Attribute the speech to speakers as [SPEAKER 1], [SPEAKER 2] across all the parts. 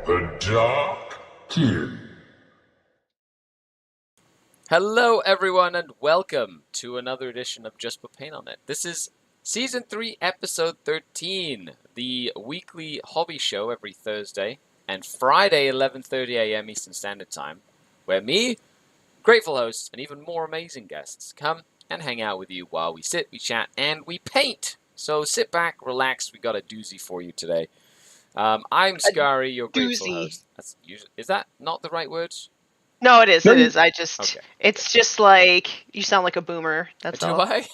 [SPEAKER 1] The Dark Kid.
[SPEAKER 2] Hello, everyone, and welcome to another edition of Just Put Paint on It. This is Season 3, Episode 13, the weekly hobby show every Thursday and Friday, 11:30 a.m. Eastern Standard Time, where me, grateful hosts, and even more amazing guests come and hang out with you while we sit, we chat, and we paint. So sit back, relax, we got a doozy for you today. I'm Skari, your grateful host. Is that not the right words?
[SPEAKER 3] No, it is.
[SPEAKER 4] No,
[SPEAKER 3] It is.
[SPEAKER 2] Okay.
[SPEAKER 3] It's just like you sound like a boomer. That's
[SPEAKER 2] Do
[SPEAKER 3] all.
[SPEAKER 2] I?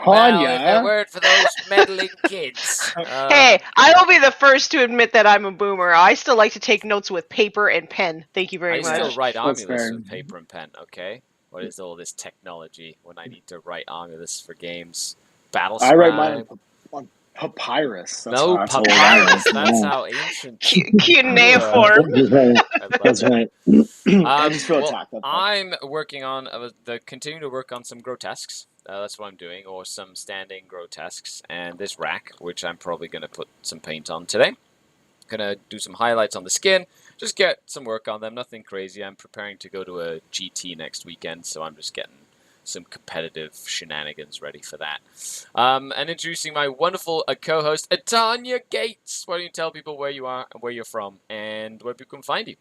[SPEAKER 4] Tanya.
[SPEAKER 2] A word for those meddling kids.
[SPEAKER 3] Hey, I will be the first to admit that I'm a boomer. I still like to take notes with paper and pen. Thank you very
[SPEAKER 2] I
[SPEAKER 3] much.
[SPEAKER 2] still write
[SPEAKER 4] That's
[SPEAKER 2] Omulus
[SPEAKER 4] fair.
[SPEAKER 2] with paper and pen, okay? What is all this technology when I need to write Omulus for games? Battle
[SPEAKER 4] I write mine on papyrus.
[SPEAKER 2] No,
[SPEAKER 4] that's
[SPEAKER 2] papyrus. That's how ancient.
[SPEAKER 3] Cute name for him.
[SPEAKER 4] That's right. I just feel attacked. That's fine.
[SPEAKER 2] I'm working on continuing to work on some grotesques. That's what I'm doing, or some standing grotesques, and this rack, which I'm probably going to put some paint on today. Gonna do some highlights on the skin, just get some work on them, nothing crazy. I'm preparing to go to a GT next weekend, so I'm just getting some competitive shenanigans ready for that. And introducing my wonderful co-host, Tanya Gates. Why don't you tell people where you are, and where you're from, and where people can find you?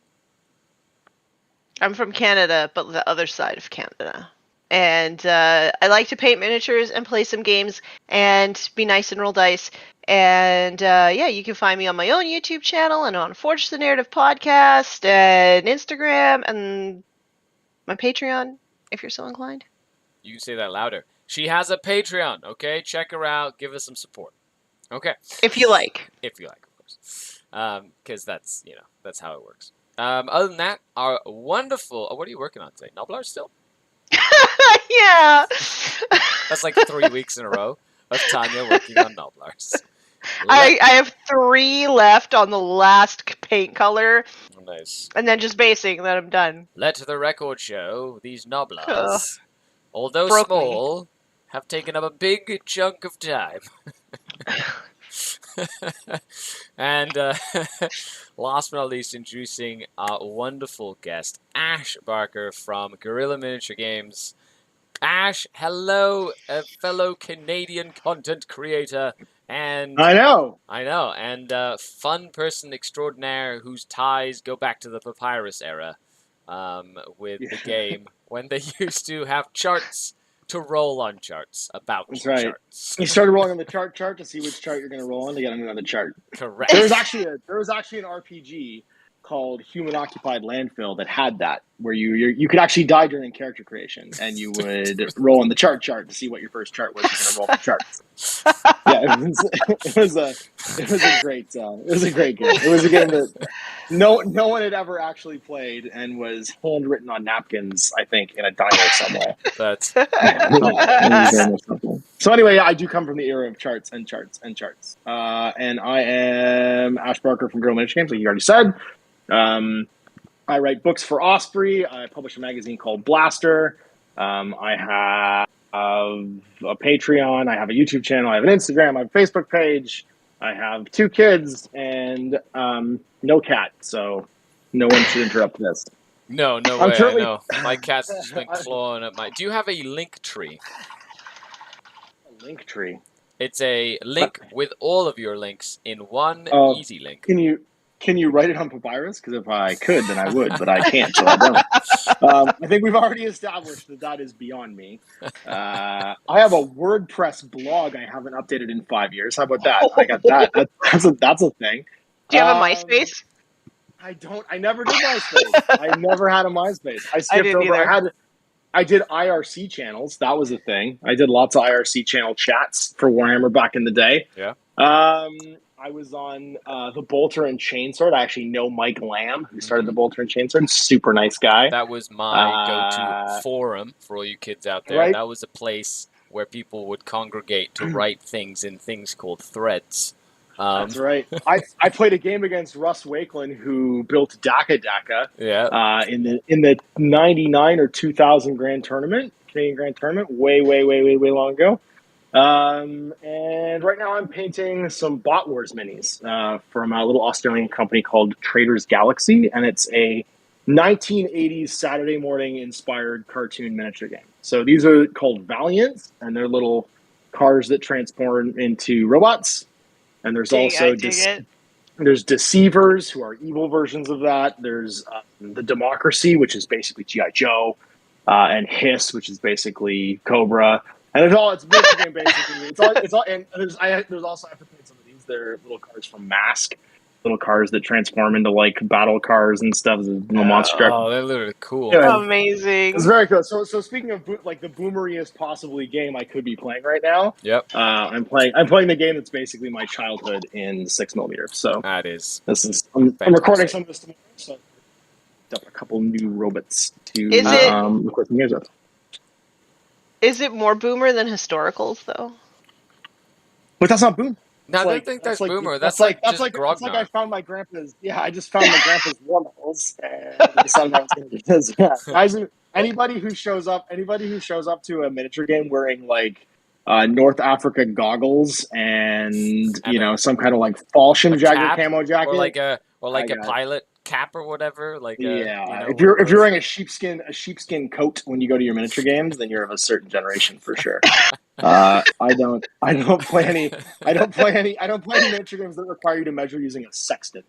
[SPEAKER 3] I'm from Canada, but the other side of Canada. And I like to paint miniatures and play some games and be nice and roll dice. And yeah, you can find me on my own YouTube channel and on Forge the Narrative podcast and Instagram and my Patreon, if you're so inclined.
[SPEAKER 2] You can say that louder. She has a Patreon, okay? Check her out. Give us some support. Okay.
[SPEAKER 3] If you like.
[SPEAKER 2] If you like, of course. Because that's, that's how it works. Other than that, our wonderful... what are you working on today? Noblar still?
[SPEAKER 3] Yeah.
[SPEAKER 2] That's like 3 weeks in a row of Tanya working on Noblars.
[SPEAKER 3] I have 3 left on the last paint color.
[SPEAKER 2] Nice.
[SPEAKER 3] And then just basing, then I'm done.
[SPEAKER 2] Let the record show these Noblars,
[SPEAKER 3] Ugh.
[SPEAKER 2] although
[SPEAKER 3] Broke
[SPEAKER 2] small, have taken up a big chunk of time. And last but not least, introducing our wonderful guest, Ash Barker from Guerrilla Miniature Games. Ash, hello, a fellow Canadian content creator, and
[SPEAKER 4] I know,
[SPEAKER 2] and fun person extraordinaire whose ties go back to the papyrus era, with the game when they used to have charts to roll on charts about
[SPEAKER 4] That's right.
[SPEAKER 2] charts.
[SPEAKER 4] You started rolling on the chart to see which chart you're going to roll on to get on another chart.
[SPEAKER 2] Correct.
[SPEAKER 4] There was actually an RPG called Human Occupied Landfill that had that, where you could actually die during character creation, and you would roll on the chart to see what your first chart was. You're going to roll the charts. Yeah, it was a great game. It was a game that no one had ever actually played, and was handwritten on napkins, I think, in a diner somewhere.
[SPEAKER 2] That's
[SPEAKER 4] So anyway, I do come from the era of charts. And I am Ash Barker from Guerrilla Miniature Games, like you already said. I write books for Osprey. I publish a magazine called Blaster. I have a Patreon. I have a YouTube channel. I have an Instagram. I have a Facebook page. I have 2 kids and no cat, so no one should interrupt this.
[SPEAKER 2] No way. I know. My cat's just been clawing at my. Do you have a link tree?
[SPEAKER 4] A link tree.
[SPEAKER 2] It's a link with all of your links in one easy link.
[SPEAKER 4] Can you write it on papyrus? Because if I could, then I would, but I can't, so I don't. I think we've already established that is beyond me. I have a WordPress blog I haven't updated in 5 years. How about that? I got that. That's a thing.
[SPEAKER 3] Do you have a MySpace?
[SPEAKER 4] I don't. I never did MySpace. I never had a MySpace. I skipped
[SPEAKER 3] didn't
[SPEAKER 4] over.
[SPEAKER 3] either.
[SPEAKER 4] I did IRC channels. That was a thing. I did lots of IRC channel chats for Warhammer back in the day.
[SPEAKER 2] Yeah.
[SPEAKER 4] I was on the Bolter and Chainsword. I actually know Mike Lamb, who started the Bolter and Chainsword. Super nice guy.
[SPEAKER 2] That was my go-to forum for all you kids out there.
[SPEAKER 4] Right?
[SPEAKER 2] That was a place where people would congregate to write things in things called threads.
[SPEAKER 4] That's right. I played a game against Russ Wakelin, who built Daka Daka.
[SPEAKER 2] Yeah.
[SPEAKER 4] In the 99 or 2000 Grand Tournament, Canadian Grand Tournament, way long ago. And right now I'm painting some Bot Wars minis from a little Australian company called Traders Galaxy, and it's a 1980s Saturday morning inspired cartoon miniature game. So these are called Valiants, and they're little cars that transform into robots. And there's also there's Deceivers, who are evil versions of that. There's the Democracy, which is basically G.I. Joe, and Hiss, which is basically Cobra. And it's basically and there's also, I have to paint some of these. They're little cars from Mask, little cars that transform into like battle cars and stuff. There's a monster truck.
[SPEAKER 2] Oh, they're literally cool.
[SPEAKER 4] Yeah,
[SPEAKER 3] Amazing.
[SPEAKER 4] it's very cool. So speaking of like the boomeriest possibly game I could be playing right now.
[SPEAKER 2] Yep.
[SPEAKER 4] I'm playing the game that's basically my childhood in 6mm. So
[SPEAKER 2] That is.
[SPEAKER 4] I'm recording some of this tomorrow. So up a couple new robots to record some games with.
[SPEAKER 3] Is it more boomer than historicals, though?
[SPEAKER 4] But that's not boom.
[SPEAKER 2] No, I don't think that's boomer. That's like Grognard.
[SPEAKER 4] I found my grandpa's. Yeah, I just found my grandpa's watermelons and decided I was going to do this. Yeah, guys, anybody who shows up to a miniature game wearing like North Africa goggles and you know some kind of like Fallschirm jacket, camo jacket,
[SPEAKER 2] or like a pilot cap or whatever. Like
[SPEAKER 4] if you're wearing a sheepskin coat when you go to your miniature games, then you're of a certain generation for sure. I don't play any miniature games that require you to measure using a sextant.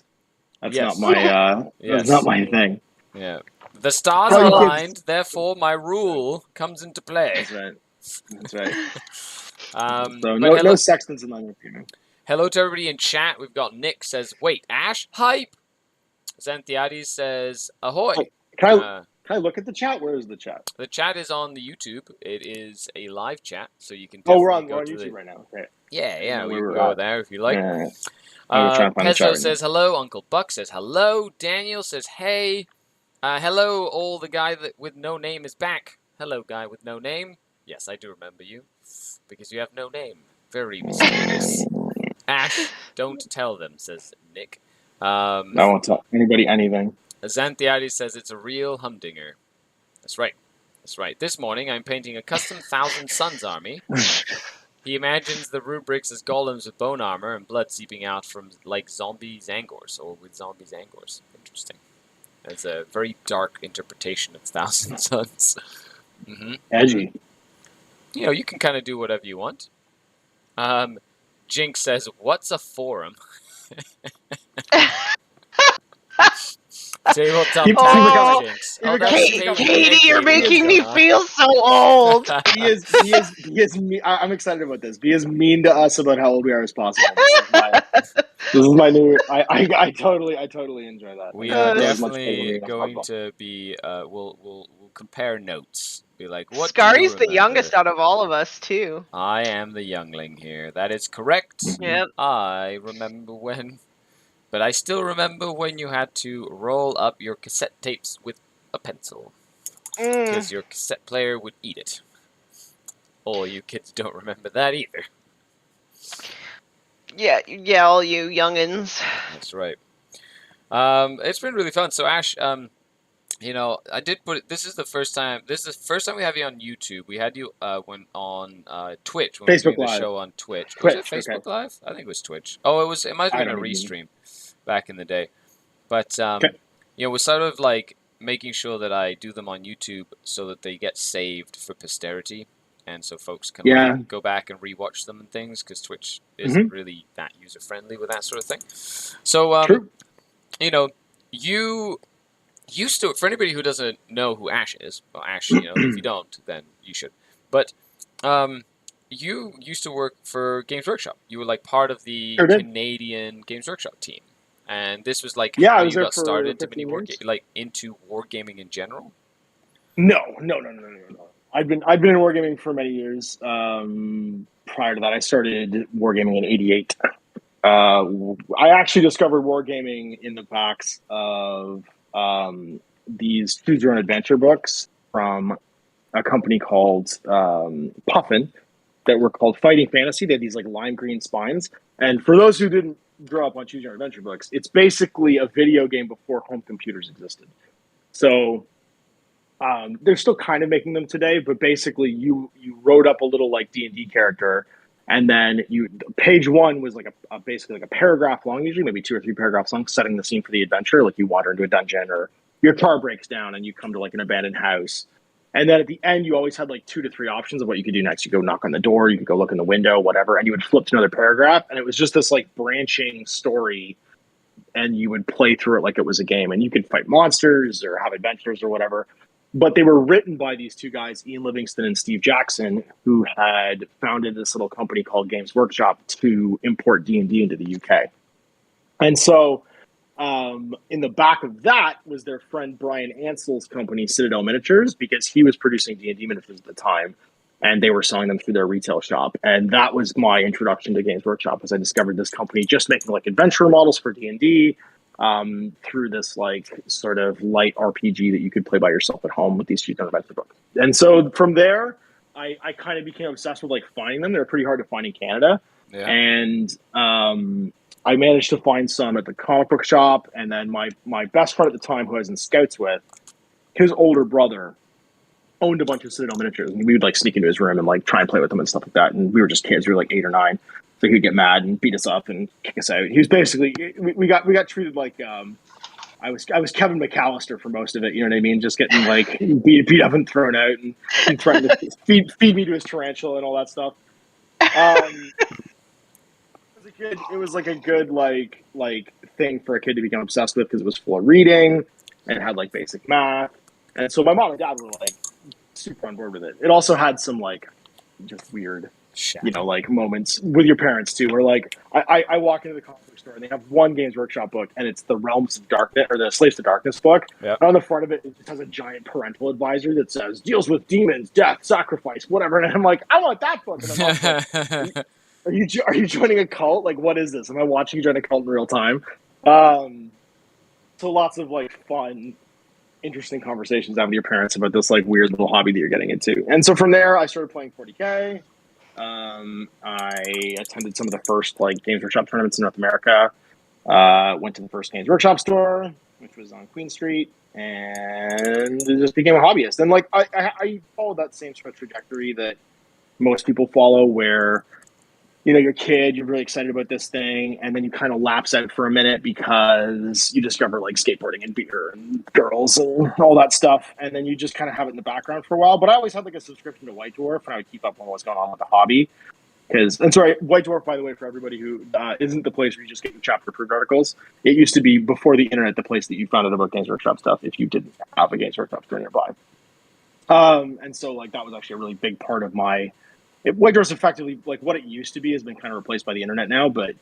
[SPEAKER 4] That's not my that's not my thing.
[SPEAKER 2] Yeah. The stars are aligned, therefore my rule comes into play.
[SPEAKER 4] That's right. So no sextants in my game.
[SPEAKER 2] Hello to everybody in chat. We've got Nick says, "Wait, Ash, hype." Xanthiades says, "Ahoy."
[SPEAKER 4] Can I look at the chat? Where is the chat?
[SPEAKER 2] The chat is on the YouTube. It is a live chat, so you can.
[SPEAKER 4] We're on YouTube right now. Okay.
[SPEAKER 2] Yeah, we go there if you like.
[SPEAKER 4] Yeah.
[SPEAKER 2] Pezzo says hello. Uncle Buck says hello. Daniel says hey. Hello, all the guy with no name is back. Hello, guy with no name. Yes, I do remember you because you have no name. Very mysterious. Ash, don't tell them, says Nick.
[SPEAKER 4] I won't tell anybody anything.
[SPEAKER 2] Xanthiades says it's a real humdinger. That's right. That's right. This morning I'm painting a custom Thousand Suns army. He imagines the rubrics as golems with bone armor and blood seeping out from like zombie Zangors or with zombie Zangors. Interesting. That's a very dark interpretation of Thousand Suns.
[SPEAKER 4] Edgy.
[SPEAKER 2] You know, you can kind of do whatever you want. Jinx says, "What's
[SPEAKER 3] Katie,
[SPEAKER 2] forum?"
[SPEAKER 3] you're making me feel so old.
[SPEAKER 4] Be as mean. I'm excited about this. Be as mean to us about how old we are as possible. This is my new. I totally enjoy that.
[SPEAKER 2] We are definitely going to be. We'll compare notes. Be like, what?
[SPEAKER 3] Skari's the youngest out of all of us, too.
[SPEAKER 2] I am the youngling here. That is correct.
[SPEAKER 3] Yep.
[SPEAKER 2] I remember when. But I still remember when you had to roll up your cassette tapes with a pencil. Because your cassette player would eat it. All you kids don't remember that either.
[SPEAKER 3] Yeah, all you youngins.
[SPEAKER 2] That's right. It's been really fun. So Ash, you know, I did put it. This is the first time we have you on YouTube. We had you when on Twitch when
[SPEAKER 4] Facebook
[SPEAKER 2] we were doing the show on Twitch. Was it Facebook Live? I think it was Twitch. Oh, it might have been a restream back in the day. But you know, we're sort of like making sure that I do them on YouTube so that they get saved for posterity, and so folks can like, go back and rewatch them and things, because Twitch isn't really that user friendly with that sort of thing. So you know, you used to, for anybody who doesn't know who Ash is, well, Ash, you know, if you don't, then you should. But you used to work for Games Workshop. You were like part of the Canadian Games Workshop team, and this was like how you got started into wargaming in general.
[SPEAKER 4] No. I've been in wargaming for many years. Prior to that, I started wargaming in '88. I actually discovered wargaming in the backs of these Choose Your Own Adventure books from a company called Puffin that were called Fighting Fantasy. They had these like lime green spines. And for those who didn't grow up on Choose Your Own Adventure books, it's basically a video game before home computers existed. So They're still kind of making them today, but basically you wrote up a little like D&D character, and then page one was like basically like a paragraph long, usually maybe 2 or 3 paragraphs long, setting the scene for the adventure. Like you wander into a dungeon, or your car breaks down and you come to like an abandoned house. And then at the end, you always had like 2 to 3 options of what you could do next. You go knock on the door, you could go look in the window, whatever, and you would flip to another paragraph, and it was just this like branching story, and you would play through it like it was a game, and you could fight monsters or have adventures or whatever. But they were written by these 2 guys, Ian Livingston and Steve Jackson, who had founded this little company called Games Workshop to import D&D into the UK. And so in the back of that was their friend Brian Ansell's company, Citadel Miniatures, because he was producing D&D miniatures at the time, and they were selling them through their retail shop. And that was my introduction to Games Workshop, as I discovered this company just making like adventure models for D&D, through this like sort of light RPG that you could play by yourself at home with these cheap adventure books. And so from there, I kind of became obsessed with like finding them. They're pretty hard to find in Canada.
[SPEAKER 2] Yeah.
[SPEAKER 4] And I managed to find some at the comic book shop, and then my best friend at the time, who I was in Scouts with, his older brother owned a bunch of Citadel miniatures, and we would like sneak into his room and like try and play with them and stuff like that. And we were just kids; we were like 8 or 9, so he'd get mad and beat us up and kick us out. He was basically we got treated like I was Kevin McAllister for most of it. You know what I mean? Just getting like beat up and thrown out, and trying to feed me to his tarantula and all that stuff. As a kid, it was like a good like thing for a kid to become obsessed with, because it was full of reading and it had like basic math. And so my mom and dad were like super on board with it. It also had some like just weird, like moments with your parents too, where like I walk into the comic book store and they have one Games Workshop book, and it's the Realms of Darkness, or the Slaves to Darkness book.
[SPEAKER 2] Yep.
[SPEAKER 4] And on the front of it, it just has a giant parental advisor that says deals with demons, death, sacrifice, whatever. And I'm like, I want that book. And I'm like, Are you joining a cult? Like, what is this? Am I watching you join a cult in real time? So lots of like fun, interesting conversations with your parents about this like weird little hobby that you're getting into. And so from there, I started playing 40K. I attended some of the first like Games Workshop tournaments in North America. Went to the first Games Workshop store, which was on Queen Street, and just became a hobbyist. And like I followed that same sort of trajectory that most people follow, where you're a kid, you're really excited about this thing, and then you kind of lapse out for a minute because you discover like skateboarding and beer and girls and all that stuff, and then you just kind of have it in the background for a while. But I always had like a subscription to White Dwarf, and I would keep up on what's going on with the hobby. And sorry, White Dwarf, by the way, for everybody who isn't the place where you just get your chapter approved articles. It used to be, before the internet, the place that you found out about Games Workshop stuff if you didn't have a Games Workshop store nearby. And so like that was actually a really big part of my. White Dwarf's effectively like what it used to be has been kind of replaced by the internet now, but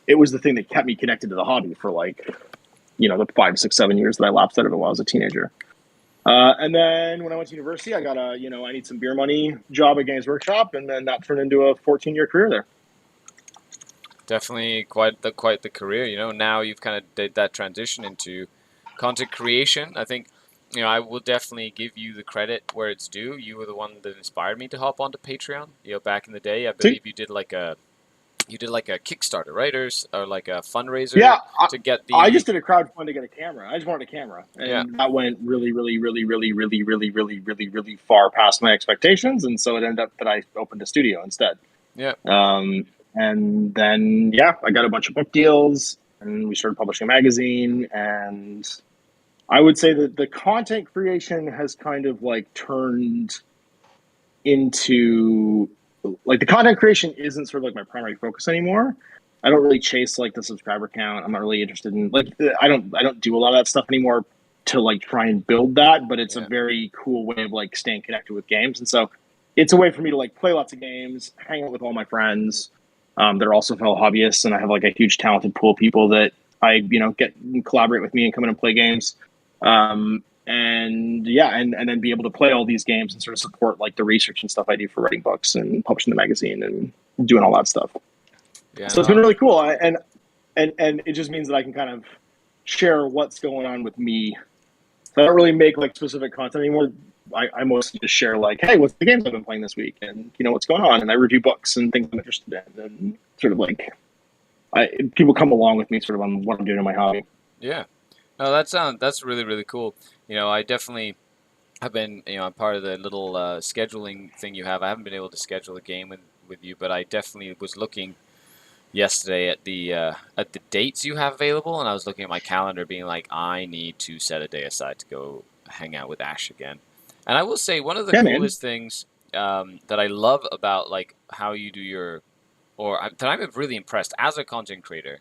[SPEAKER 4] it was the thing that kept me connected to the hobby for like, the 5, 6, 7 years that I lapsed out of it while I was a teenager. And then when I went to university, I got a, I need some beer money job at Games Workshop, and then that turned into a 14-year career there.
[SPEAKER 2] Definitely quite the career. Now you've kind of did that transition into content creation. I think. I will definitely give you the credit where it's due. You were the one that inspired me to hop onto Patreon. Back in the day, I believe you did like a Kickstarter, right, or like a fundraiser.
[SPEAKER 4] Yeah,
[SPEAKER 2] to get the.
[SPEAKER 4] I just did a crowdfund to get a camera. I just wanted a camera, and that went really, really, really, really, really, really, really, really, really far past my expectations, and so it ended up that I opened a studio instead.
[SPEAKER 2] Yeah.
[SPEAKER 4] And then I got a bunch of book deals, and we started publishing a magazine, and I would say that the content creation has kind of like turned into like the content creation isn't sort of like my primary focus anymore. I don't really chase like the subscriber count. I'm not really interested in like I don't do a lot of that stuff anymore to like try and build that, but it's a very cool way of like staying connected with games. And so it's a way for me to like play lots of games, hang out with all my friends. They're also fellow hobbyists, and I have like a huge talented pool of people that I get and collaborate with me and come in and play games. And then be able to play all these games and sort of support like the research and stuff I do for writing books and publishing the magazine and doing all that stuff. Yeah, so it's been really cool. And it just means that I can kind of share what's going on with me. So I don't really make like specific content anymore. I mostly just share like, hey, what's the games I've been playing this week, and what's going on, and I review books and things I'm interested in, and sort of like people come along with me sort of on what I'm doing in my hobby.
[SPEAKER 2] Yeah. No, that's really, really cool. I definitely I've been, I'm part of the little scheduling thing you have. I haven't been able to schedule a game with you, but I definitely was looking yesterday at the dates you have available, and I was looking at my calendar, being like, I need to set a day aside to go hang out with Ash again. And I will say, one of the
[SPEAKER 4] Yeah, man.
[SPEAKER 2] coolest things that I love about like how you do your, that I'm really impressed as a content creator,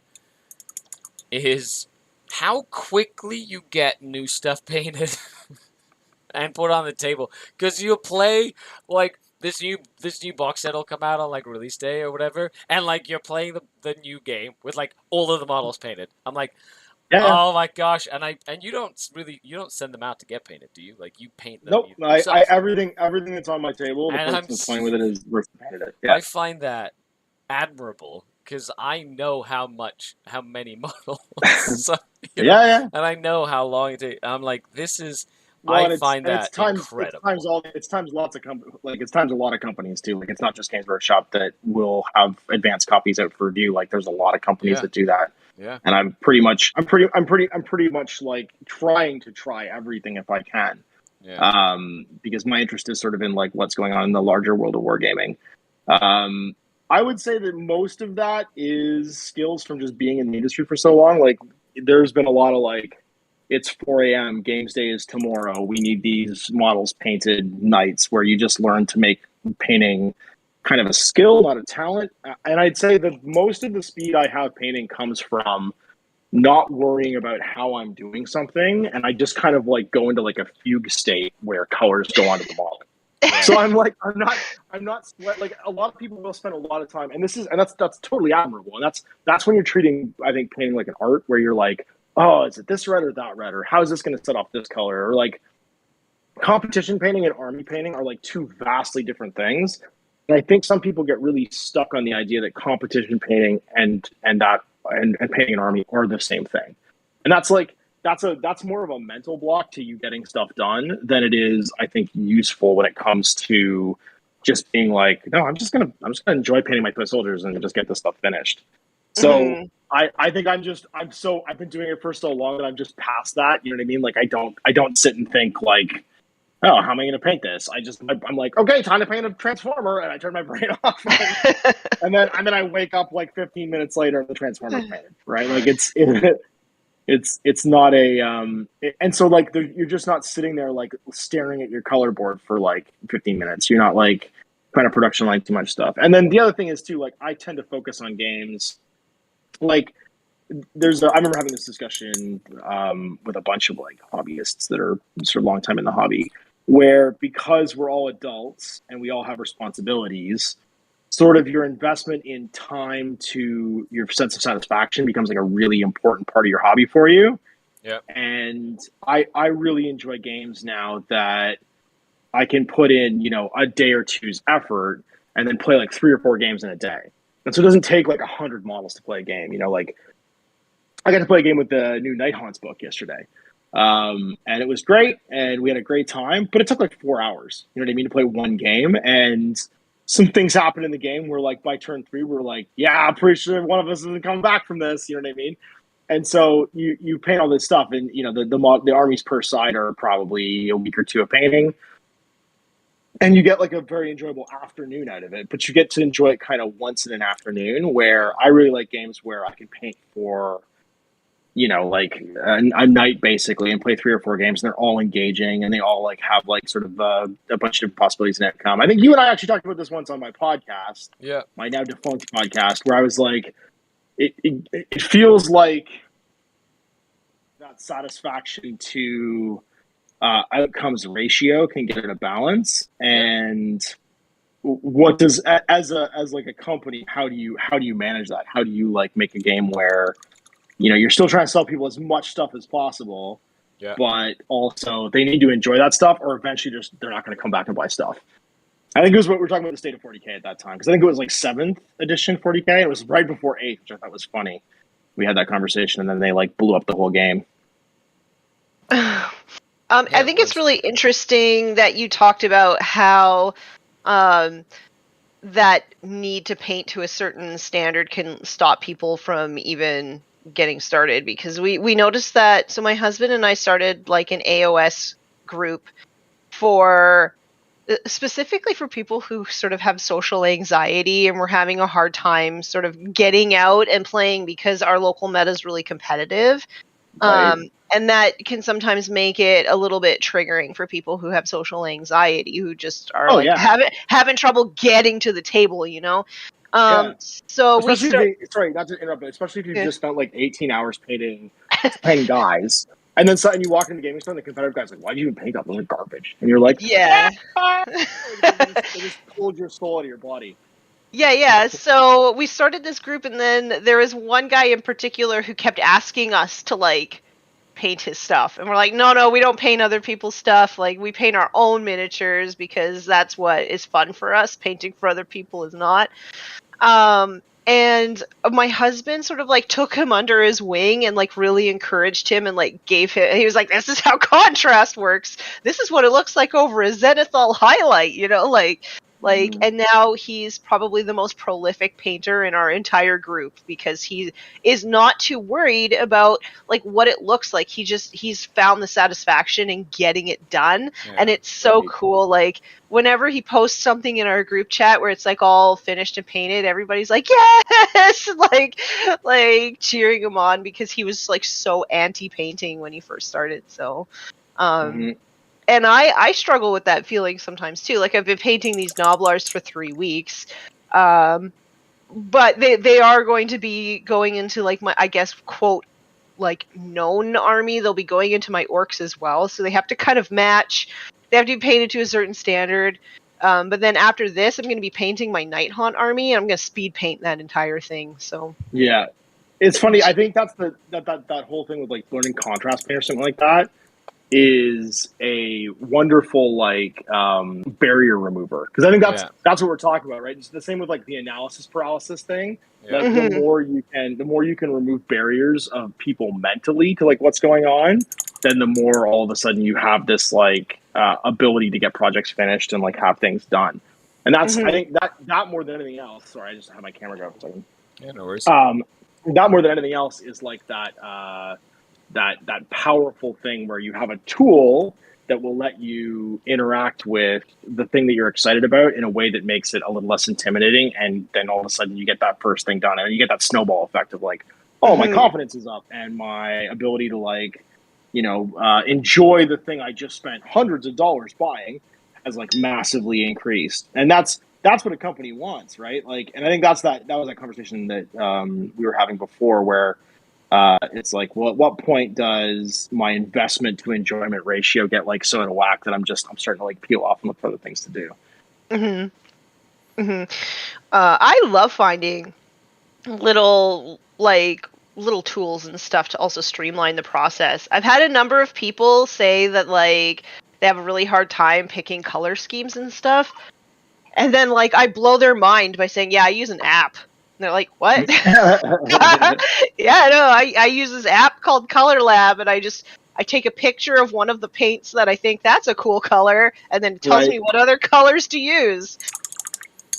[SPEAKER 2] is how quickly you get new stuff painted and put on the table. Because you'll play like this new box set will come out on like release day or whatever, and like you're playing the new game with like all of the models painted. I'm like,
[SPEAKER 4] Yeah.
[SPEAKER 2] oh my gosh! And you don't send them out to get painted, do you? Like you paint them
[SPEAKER 4] Nope. I
[SPEAKER 2] yourself.
[SPEAKER 4] everything that's on my table, the
[SPEAKER 2] And
[SPEAKER 4] person that's playing with it is painted it. Yeah.
[SPEAKER 2] I find that admirable because I know how many models, so,
[SPEAKER 4] Yeah, yeah.
[SPEAKER 2] and I know how long it takes. I'm like, this is.
[SPEAKER 4] Well,
[SPEAKER 2] I find
[SPEAKER 4] it's
[SPEAKER 2] that
[SPEAKER 4] times
[SPEAKER 2] incredible.
[SPEAKER 4] it's times lots of it's times a lot of companies too. Like it's not just Games Workshop that will have advanced copies out for review. Like there's a lot of companies
[SPEAKER 2] Yeah.
[SPEAKER 4] that do that.
[SPEAKER 2] Yeah.
[SPEAKER 4] And I'm pretty much like trying to try everything if I can.
[SPEAKER 2] Yeah.
[SPEAKER 4] Because my interest is sort of in like what's going on in the larger world of wargaming. I would say that most of that is skills from just being in the industry for so long. Like there's been a lot of like, it's 4 a.m. Games day is tomorrow. We need these models painted nights where you just learn to make painting kind of a skill, not a talent. And I'd say that most of the speed I have painting comes from not worrying about how I'm doing something. And I just kind of like go into like a fugue state where colors go onto the model. So I'm like, I'm not like a lot of people will spend a lot of time, and that's totally admirable. And that's when you're treating, I think, painting like an art where you're like, oh, is it this red or that red, or how is this going to set off this color, or like competition painting and army painting are like two vastly different things. And I think some people get really stuck on the idea that competition painting and painting an army are the same thing. And that's like that's more of a mental block to you getting stuff done than it is, I think, useful when it comes to just being like, no, I'm just gonna enjoy painting my toy soldiers and just get this stuff finished. So I think I've been doing it for so long that I'm just past that. You know what I mean? Like I don't sit and think like, oh, how am I going to paint this? I'm like, okay, time to paint a transformer, and I turn my brain off, and then I wake up like 15 minutes later, and the transformer's painted, right? Like it's not a and so like you're just not sitting there like staring at your color board for like 15 minutes. You're not like trying to production line too much stuff. And then the other thing is too, like I tend to focus on games like. I remember having this discussion with a bunch of like hobbyists that are sort of long time in the hobby, where because we're all adults and we all have responsibilities, sort of your investment in time to your sense of satisfaction becomes like a really important part of your hobby for you.
[SPEAKER 2] Yeah.
[SPEAKER 4] And I really enjoy games now that I can put in, a day or two's effort and then play like 3 or 4 games in a day. And so it doesn't take like 100 models to play a game, like I got to play a game with the new Night Haunts book yesterday. And it was great, and we had a great time, but it took like 4 hours, you know what I mean, to play one game. And some things happened in the game where like by turn 3, we're like, yeah, I'm pretty sure one of us isn't coming back from this, you know what I mean? And so you paint all this stuff, and the armies per side are probably a week or 2 of painting. And you get like a very enjoyable afternoon out of it, but you get to enjoy it kind of once in an afternoon, where I really like games where I can paint for like a night basically and play 3 or 4 games, and they're all engaging and they all like have like sort of a bunch of different possibilities in outcome. I think you and I actually talked about this once on my podcast, my now defunct podcast, where I was like, it feels like that satisfaction to outcomes ratio can get in a balance. And what does as like a company, how do you manage that? How do you like make a game where you're still trying to sell people as much stuff as possible, but also they need to enjoy that stuff, or eventually they're not going to come back and buy stuff. I think it was what we were talking about, the state of 40K at that time, because I think it was like 7th edition 40K. It was right before 8th, which I thought was funny. We had that conversation, and then they like blew up the whole game.
[SPEAKER 3] I think it's really interesting that you talked about how that need to paint to a certain standard can stop people from even getting started, because we noticed that. So my husband and I started like an AOS group for specifically for people who sort of have social anxiety and we're having a hard time sort of getting out and playing because our local meta is really competitive.
[SPEAKER 4] Right.
[SPEAKER 3] And that can sometimes make it a little bit triggering for people who have social anxiety, who just are having trouble getting to the table, you know? So
[SPEAKER 4] especially sorry, not to interrupt, but especially if you've just spent like 18 hours painting guys, and then and you walk into the gaming store and the competitive guy's like, "Why'd you even paint that? Those are garbage." And you're like,
[SPEAKER 3] yeah.
[SPEAKER 4] They just pulled your soul out of your body.
[SPEAKER 3] Yeah. So we started this group, and then there was one guy in particular who kept asking us to like paint his stuff, and we're like, no, we don't paint other people's stuff. Like, we paint our own miniatures because that's what is fun for us. Painting for other people is not. And my husband sort of like took him under his wing and like really encouraged him and like he was like, this is how contrast works. This is what it looks like over a zenithal highlight, you know, and now he's probably the most prolific painter in our entire group because he is not too worried about like what it looks like. He's found the satisfaction in getting it done. Yeah, and it's so cool. Like, whenever he posts something in our group chat where it's like all finished and painted, everybody's like, yes, like cheering him on because he was like so anti-painting when he first started. So, and I struggle with that feeling sometimes too. Like, I've been painting these Noblars for 3 weeks, but they are going to be going into like my, I guess, quote, like known army. They'll be going into my orcs as well, so they have to kind of match. They have to be painted to a certain standard. But then after this, I'm going to be painting my Night Haunt army, and I'm going to speed paint that entire thing. So
[SPEAKER 4] yeah, it's funny. I think that's that whole thing with like learning contrast paint or something like that is a wonderful like barrier remover, because I think that's what we're talking about, right? It's the same with like the analysis paralysis thing. Yeah. Like, the more you can remove barriers of people mentally to like what's going on, then the more all of a sudden you have this like ability to get projects finished and like have things done. And that's I think that more than anything else. Sorry, I just had my camera go for a second.
[SPEAKER 2] Yeah, no worries.
[SPEAKER 4] That more than anything else is like that powerful thing where you have a tool that will let you interact with the thing that you're excited about in a way that makes it a little less intimidating, and then all of a sudden you get that first thing done, and you get that snowball effect of like, oh, my confidence is up, and my ability to like, you know, enjoy the thing I just spent hundreds of dollars buying has like massively increased. And that's what a company wants, right? Like, and I think that was that conversation that we were having before, where it's like, well, at what point does my investment to enjoyment ratio get like so out of whack that I'm starting to like peel off and look for other things to do?
[SPEAKER 3] I love finding little tools and stuff to also streamline the process. I've had a number of people say that like they have a really hard time picking color schemes and stuff, and then like I blow their mind by saying, yeah, I use an app. And they're like, what? Yeah, no, I use this app called Color Lab, and I take a picture of one of the paints that I think that's a cool color, and then it tells me what other colors to use.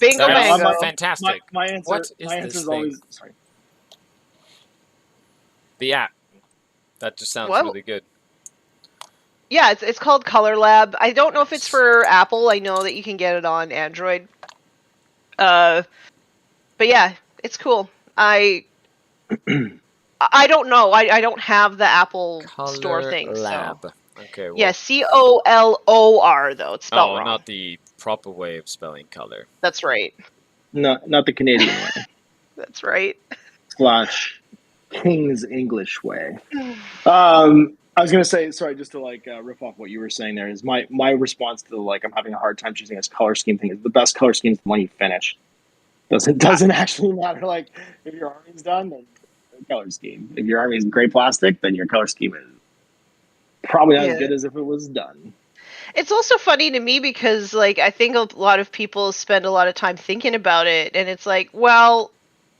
[SPEAKER 3] Bingo bango.
[SPEAKER 2] Fantastic.
[SPEAKER 4] My answer is always, sorry.
[SPEAKER 2] The app. That just sounds really good.
[SPEAKER 3] Yeah, it's called Color Lab. I don't know if it's for Apple. I know that you can get it on Android. But yeah, it's cool. I don't know. I don't have the Apple Store thing.
[SPEAKER 2] Lab.
[SPEAKER 3] So.
[SPEAKER 2] Okay. Well.
[SPEAKER 3] Yeah, COLOR though. It's spelled wrong.
[SPEAKER 2] Not the proper way of spelling color.
[SPEAKER 3] That's right.
[SPEAKER 4] Not the Canadian way.
[SPEAKER 3] That's right.
[SPEAKER 4] / King's English way. I was gonna say, sorry, just to like riff off what you were saying there, is my response to like I'm having a hard time choosing this color scheme thing is the best color scheme is the one you finish. Doesn't actually matter. Like, if your army's done, then color scheme. If your army is gray plastic, then your color scheme is probably not as good as if it was done.
[SPEAKER 3] It's also funny to me because, like, I think a lot of people spend a lot of time thinking about it, and it's like, well,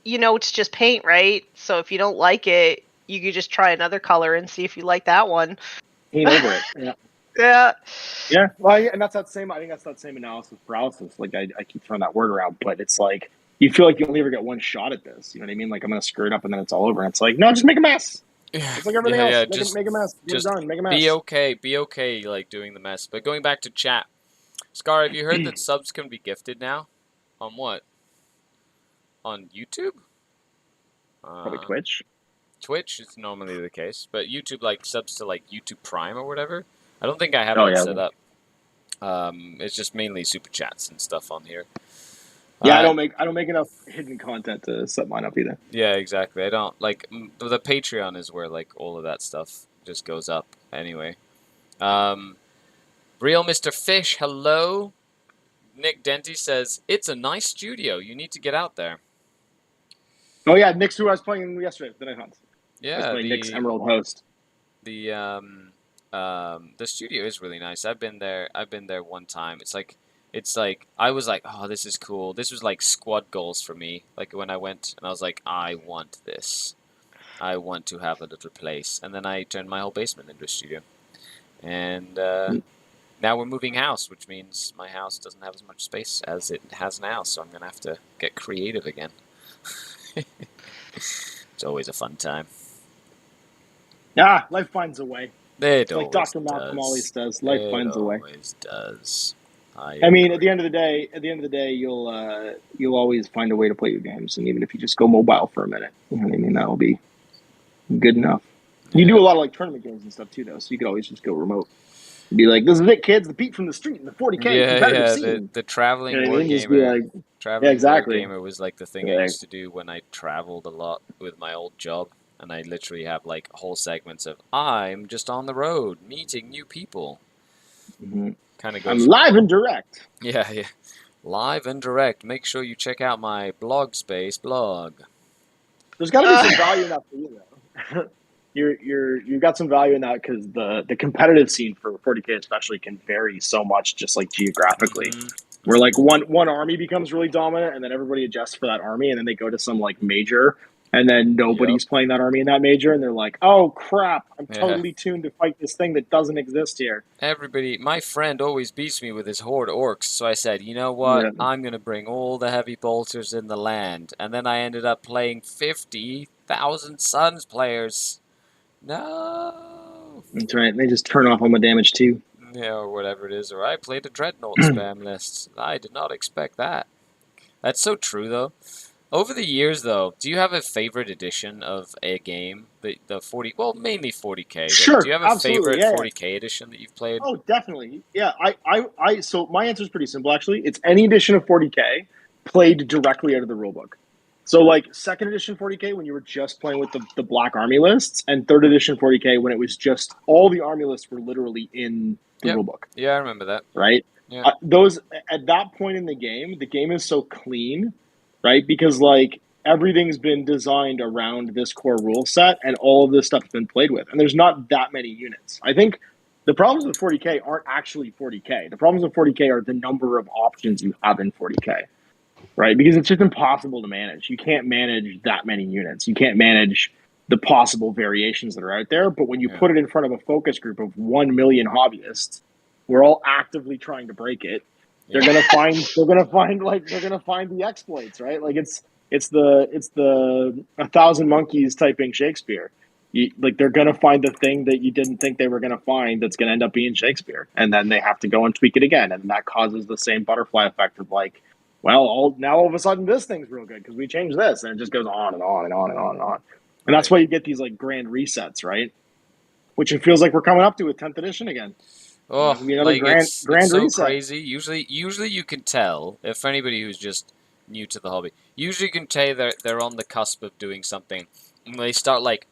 [SPEAKER 3] you know, it's just paint, right? So if you don't like it, you could just try another color and see if you like that one.
[SPEAKER 4] Paint over it. Yeah. Yeah. Well, and that's that same. I think that's that same analysis paralysis. Like I keep throwing that word around, but it's like you feel like you only ever get one shot at this. You know what I mean? Like I'm gonna screw it up and then it's all over. And it's like, no, just make a mess. It's like everything
[SPEAKER 2] yeah,
[SPEAKER 4] else. Make a mess. Get it
[SPEAKER 2] just
[SPEAKER 4] done. Make a mess.
[SPEAKER 2] be okay, like doing the mess. But going back to chat, Skari, have you heard that subs can be gifted now? On what? On YouTube?
[SPEAKER 4] Probably Twitch.
[SPEAKER 2] Twitch is normally the case, but YouTube, like subs to like YouTube Prime or whatever. I don't think I have
[SPEAKER 4] Oh,
[SPEAKER 2] that
[SPEAKER 4] yeah.
[SPEAKER 2] set up. It's just mainly super chats and stuff on here.
[SPEAKER 4] Yeah, I don't make enough hidden content to set mine up either.
[SPEAKER 2] Yeah, exactly. I don't like the Patreon is where like all of that stuff just goes up anyway. Real Mr. Fish, hello. Nick Denty says it's a nice studio. You need to get out there.
[SPEAKER 4] Oh yeah, Nick's who I was playing yesterday. The Night Hunt. I was
[SPEAKER 2] Yeah,
[SPEAKER 4] playing Nick's Emerald Host.
[SPEAKER 2] the studio is really nice. I've been there one time. It's like I was like, oh, this is cool. This was like squad goals for me. Like when I went and I was like, I want this. I want to have a little place. And then I turned my whole basement into a studio. And now we're moving house, which means my house doesn't have as much space as it has now. So I'm gonna have to get creative again. It's always a fun time.
[SPEAKER 4] Yeah, life finds a way.
[SPEAKER 2] It
[SPEAKER 4] Like Dr. Malcolm always does. Life finds a way.
[SPEAKER 2] It always does.
[SPEAKER 4] I mean, at the end of the day, you'll always find a way to play your games, and even if you just go mobile for a minute, you know what I mean, that'll be good enough. You do a lot of like tournament games and stuff too, though, so you could always just go remote. Be like, this is it, kids. The beat from the street in the 40K competitive scene.
[SPEAKER 2] The traveling
[SPEAKER 4] you know what I mean? Just be
[SPEAKER 2] wargamer.
[SPEAKER 4] like,
[SPEAKER 2] Traveling
[SPEAKER 4] exactly.
[SPEAKER 2] wargamer was like the thing I used to do when I traveled a lot with my old job, and I literally have like whole segments of I'm just on the road meeting new people.
[SPEAKER 4] Mm-hmm.
[SPEAKER 2] Kind of goes.
[SPEAKER 4] I'm live and direct.
[SPEAKER 2] Yeah, live and direct. Make sure you check out my blog space blog.
[SPEAKER 4] There's got to be some value in that for you, though. You've got some value in that because the competitive scene for 40K especially can vary so much, just like geographically.
[SPEAKER 2] Mm-hmm.
[SPEAKER 4] Where like one army becomes really dominant, and then everybody adjusts for that army, and then they go to some like major, and then nobody's playing that army in that major, and they're like, "Oh crap! I'm totally tuned to fight this thing that doesn't exist here."
[SPEAKER 2] Everybody, my friend always beats me with his horde orcs, so I said, you know what?
[SPEAKER 4] Yeah.
[SPEAKER 2] I'm gonna bring all the heavy bolters in the land, and then I ended up playing 50,000 Suns players. No.
[SPEAKER 4] That's right. They just turn off all my damage too.
[SPEAKER 2] Yeah, or whatever it is. Or I played a Dreadnought spam list. I did not expect that. That's so true, though. Over the years, though, do you have a favorite edition of a game? The 40, well, mainly 40K.
[SPEAKER 4] Sure,
[SPEAKER 2] do you have a
[SPEAKER 4] absolutely,
[SPEAKER 2] favorite 40K edition that you've played?
[SPEAKER 4] Oh, definitely. Yeah, so my answer is pretty simple, actually. It's any edition of 40K played directly out of the rulebook. So, like, second edition 40K when you were just playing with the black army lists, and third edition 40K when it was just all the army lists were literally in the rulebook.
[SPEAKER 2] Yeah, I remember that.
[SPEAKER 4] Right?
[SPEAKER 2] Yeah.
[SPEAKER 4] Those at that point in the game is so clean, right? Because like everything's been designed around this core rule set, and all of this stuff's been played with, and there's not that many units. I think the problems with 40K aren't actually 40K. The problems with 40K are the number of options you have in 40K, right? Because it's just impossible to manage. You can't manage that many units. You can't manage the possible variations that are out there. But when you put it in front of a focus group of 1 million hobbyists, we're all actively trying to break it. They're gonna find the exploits, right? Like it's the 1,000 monkeys typing Shakespeare. They're gonna find the thing that you didn't think they were gonna find that's gonna end up being Shakespeare, and then they have to go and tweak it again, and that causes the same butterfly effect of like, well, all of a sudden this thing's real good because we changed this, and it just goes on and on and on and on and on. And that's why you get these like grand resets, right? Which it feels like we're coming up to with 10th edition again.
[SPEAKER 2] Oh, like
[SPEAKER 4] grand
[SPEAKER 2] it's so
[SPEAKER 4] reset.
[SPEAKER 2] crazy. Usually you can tell, if anybody who's just new to the hobby, usually you can tell they're on the cusp of doing something, and they start like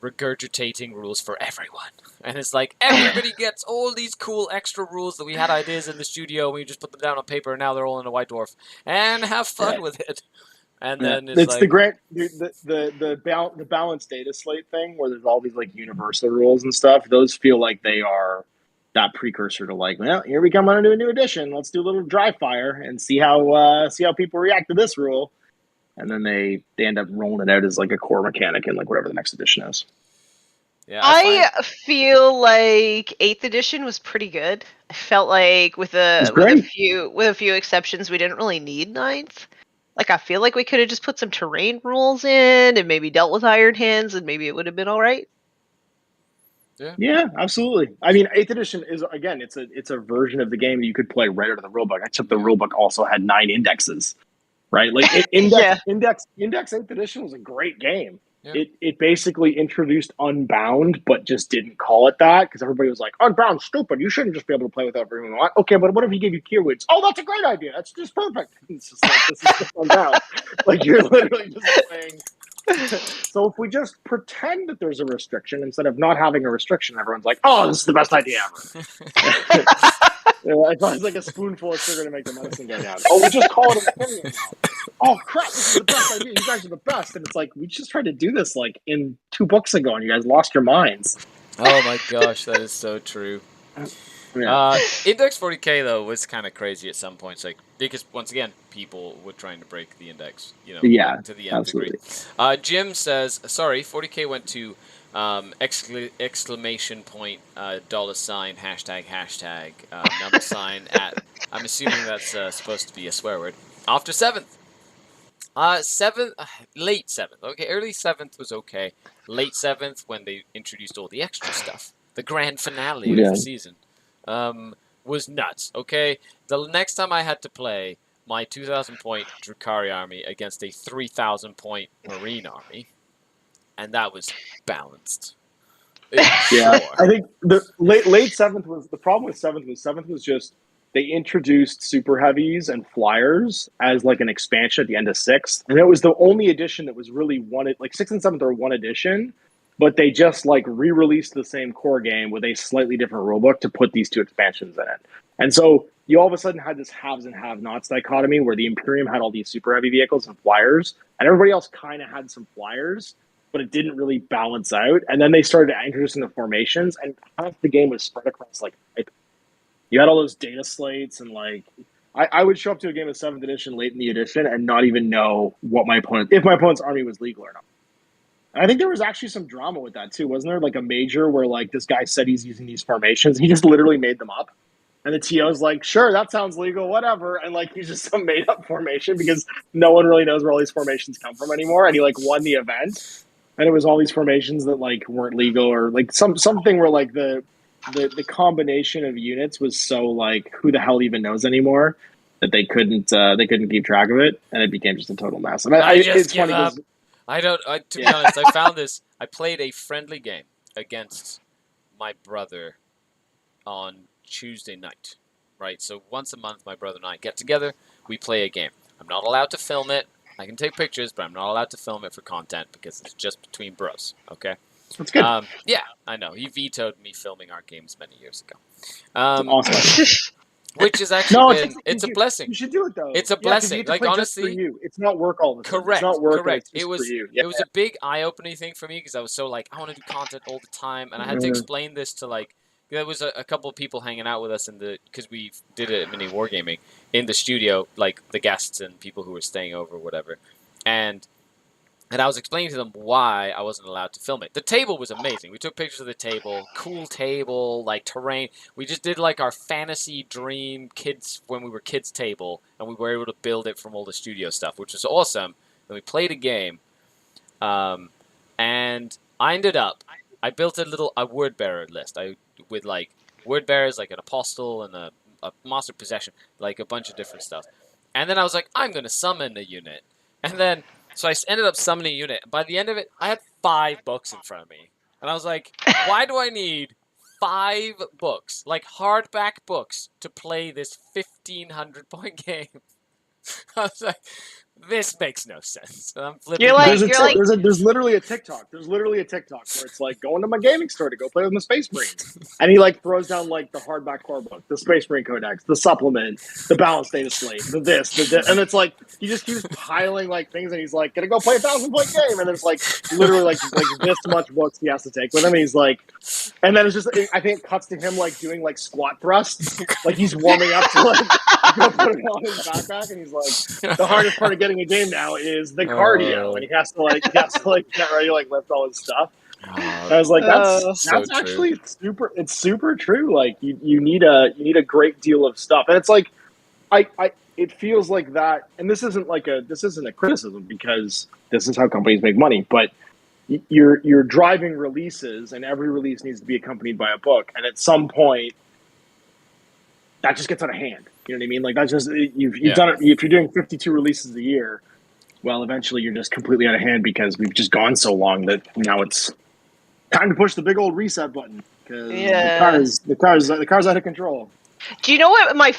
[SPEAKER 2] regurgitating rules for everyone. And it's like, everybody gets all these cool extra rules that we had ideas in the studio, and we just put them down on paper, and now they're all in a White Dwarf. And have fun with it. And then it's like
[SPEAKER 4] the balanced data slate thing where there's all these like universal rules and stuff. Those feel like they are that precursor to like, well, here we come on into a new edition. Let's do a little dry fire and see how people react to this rule. And then they end up rolling it out as like a core mechanic in like whatever the next edition is.
[SPEAKER 2] Yeah,
[SPEAKER 3] I feel like 8th edition was pretty good. I felt like with a few exceptions, we didn't really need 9th. Like, I feel like we could have just put some terrain rules in and maybe dealt with Iron Hands, and maybe it would have been all right.
[SPEAKER 4] Yeah, absolutely. I mean, 8th edition is, again, it's a version of the game that you could play right out of the rulebook, except the rulebook also had 9 indexes, right? Like
[SPEAKER 3] Yeah.
[SPEAKER 4] Index 8th edition was a great game.
[SPEAKER 2] Yeah.
[SPEAKER 4] It basically introduced Unbound, but just didn't call it that because everybody was like, Unbound, stupid. You shouldn't just be able to play without everything you want. Okay, but what if he gave you keywords? Oh, that's a great idea. That's just perfect. It's just like, this is just Unbound. Like, you're literally just playing. So if we just pretend that there's a restriction instead of not having a restriction, everyone's like, "Oh, this is the best idea ever." It's like a spoonful of sugar to make the medicine go down. Oh, we just call it an opinion. Oh crap, this is the best idea. You guys are the best, and it's like we just tried to do this like in 2 books ago, and you guys lost your minds.
[SPEAKER 2] Oh my gosh, that is so true.
[SPEAKER 4] Yeah.
[SPEAKER 2] Index 40K though was kind of crazy at some points, like because once again, people were trying to break the index,
[SPEAKER 4] Yeah,
[SPEAKER 2] to the nth degree. Jim says, sorry, 40K went to exclamation point $, hashtag number sign at. I'm assuming that's supposed to be a swear word. After 7th. Late 7th. Okay, early 7th was okay. Late 7th when they introduced all the extra stuff. The grand finale of the season. Was nuts, okay? The next time I had to play my 2,000 point Drukhari army against a 3,000 point Marine army, and that was balanced.
[SPEAKER 4] Yeah, sure. I think the late 7th was, the problem with 7th was just, they introduced super heavies and flyers as like an expansion at the end of 6th, and it was the only edition that was really like 6th and 7th are one edition, but they just like re-released the same core game with a slightly different rulebook to put these 2 expansions in it. And so you all of a sudden had this haves and have-nots dichotomy where the Imperium had all these super heavy vehicles and flyers, and everybody else kind of had some flyers, but it didn't really balance out. And then they started introducing the formations, and half the game was spread across like, you had all those data slates, and like I would show up to a game of 7th edition late in the edition and not even know what if my opponent's army was legal or not. And I think there was actually some drama with that too, wasn't there? Like a major where like this guy said he's using these formations, he just literally made them up, and the TO's like, sure, that sounds legal, whatever, and like he's just some made up formation because no one really knows where all these formations come from anymore, and he like won the event, and it was all these formations that like weren't legal, or like something where like the combination of units was so like who the hell even knows anymore that they couldn't keep track of it, and it became just a total mess. And
[SPEAKER 2] it's funny up. To be honest, I found this. I played a friendly game against my brother on Tuesday night, right? So once a month, my brother and I get together. We play a game. I'm not allowed to film it. I can take pictures, but I'm not allowed to film it for content because it's just between bros, okay?
[SPEAKER 4] That's good.
[SPEAKER 2] Yeah, I know. He vetoed me filming our games many years ago.
[SPEAKER 4] Awesome.
[SPEAKER 2] Which is actually it's a blessing.
[SPEAKER 4] You should do it though.
[SPEAKER 2] It's a blessing. Like honestly,
[SPEAKER 4] for you. It's not work all the time.
[SPEAKER 2] Correct.
[SPEAKER 4] It's not work.
[SPEAKER 2] Correct.
[SPEAKER 4] It was
[SPEAKER 2] it was a big eye-opening thing for me because I was so like I want to do content all the time, and I had to explain this to like there was a couple of people hanging out with us because we did it at mini wargaming in the studio, like the guests and people who were staying over, or whatever, and I was explaining to them why I wasn't allowed to film it. The table was amazing. We took pictures of the table, cool table, like terrain. We just did like our fantasy dream kids when we were kids table, and we were able to build it from all the studio stuff, which was awesome. Then we played a game, and I built a word bearer list. With like word bearers, like an apostle and a master possession, like a bunch of different stuff. And then I was like, I'm going to summon a unit, and then. So I ended up summoning a unit. By the end of it, I had 5 books in front of me. And I was like, why do I need 5 books, like hardback books, to play this 1,500 point game? I was like, this makes no sense. And I'm flipping.
[SPEAKER 4] There's literally a TikTok. There's literally a TikTok where it's like going to my gaming store to go play with my Space Marines, and he like throws down like the hardback core book, the Space Marine Codex, the supplement, the balanced data slate, the this, and it's like he just keeps piling like things, and he's like gonna go play a 1,000 point game, and it's like literally like this much books he has to take with him. And he's like, and then it's just I think it cuts to him like doing like squat thrusts, like he's warming up to like go put it on his backpack, and he's like the hardest part of getting a game now is the cardio, and he has to get ready to like lift all his stuff. I was like, that's
[SPEAKER 2] so
[SPEAKER 4] actually super true. Like you need a great deal of stuff, and it's like it feels like that. And this isn't a criticism because this is how companies make money, but you're driving releases, and every release needs to be accompanied by a book. And at some point, that just gets out of hand. You know what I mean? Like that's just you've done it. If you're doing 52 releases a year, well, eventually you're just completely out of hand because we've just gone so long that now it's time to push the big old reset button because the car's out of control.
[SPEAKER 3] Do you know what my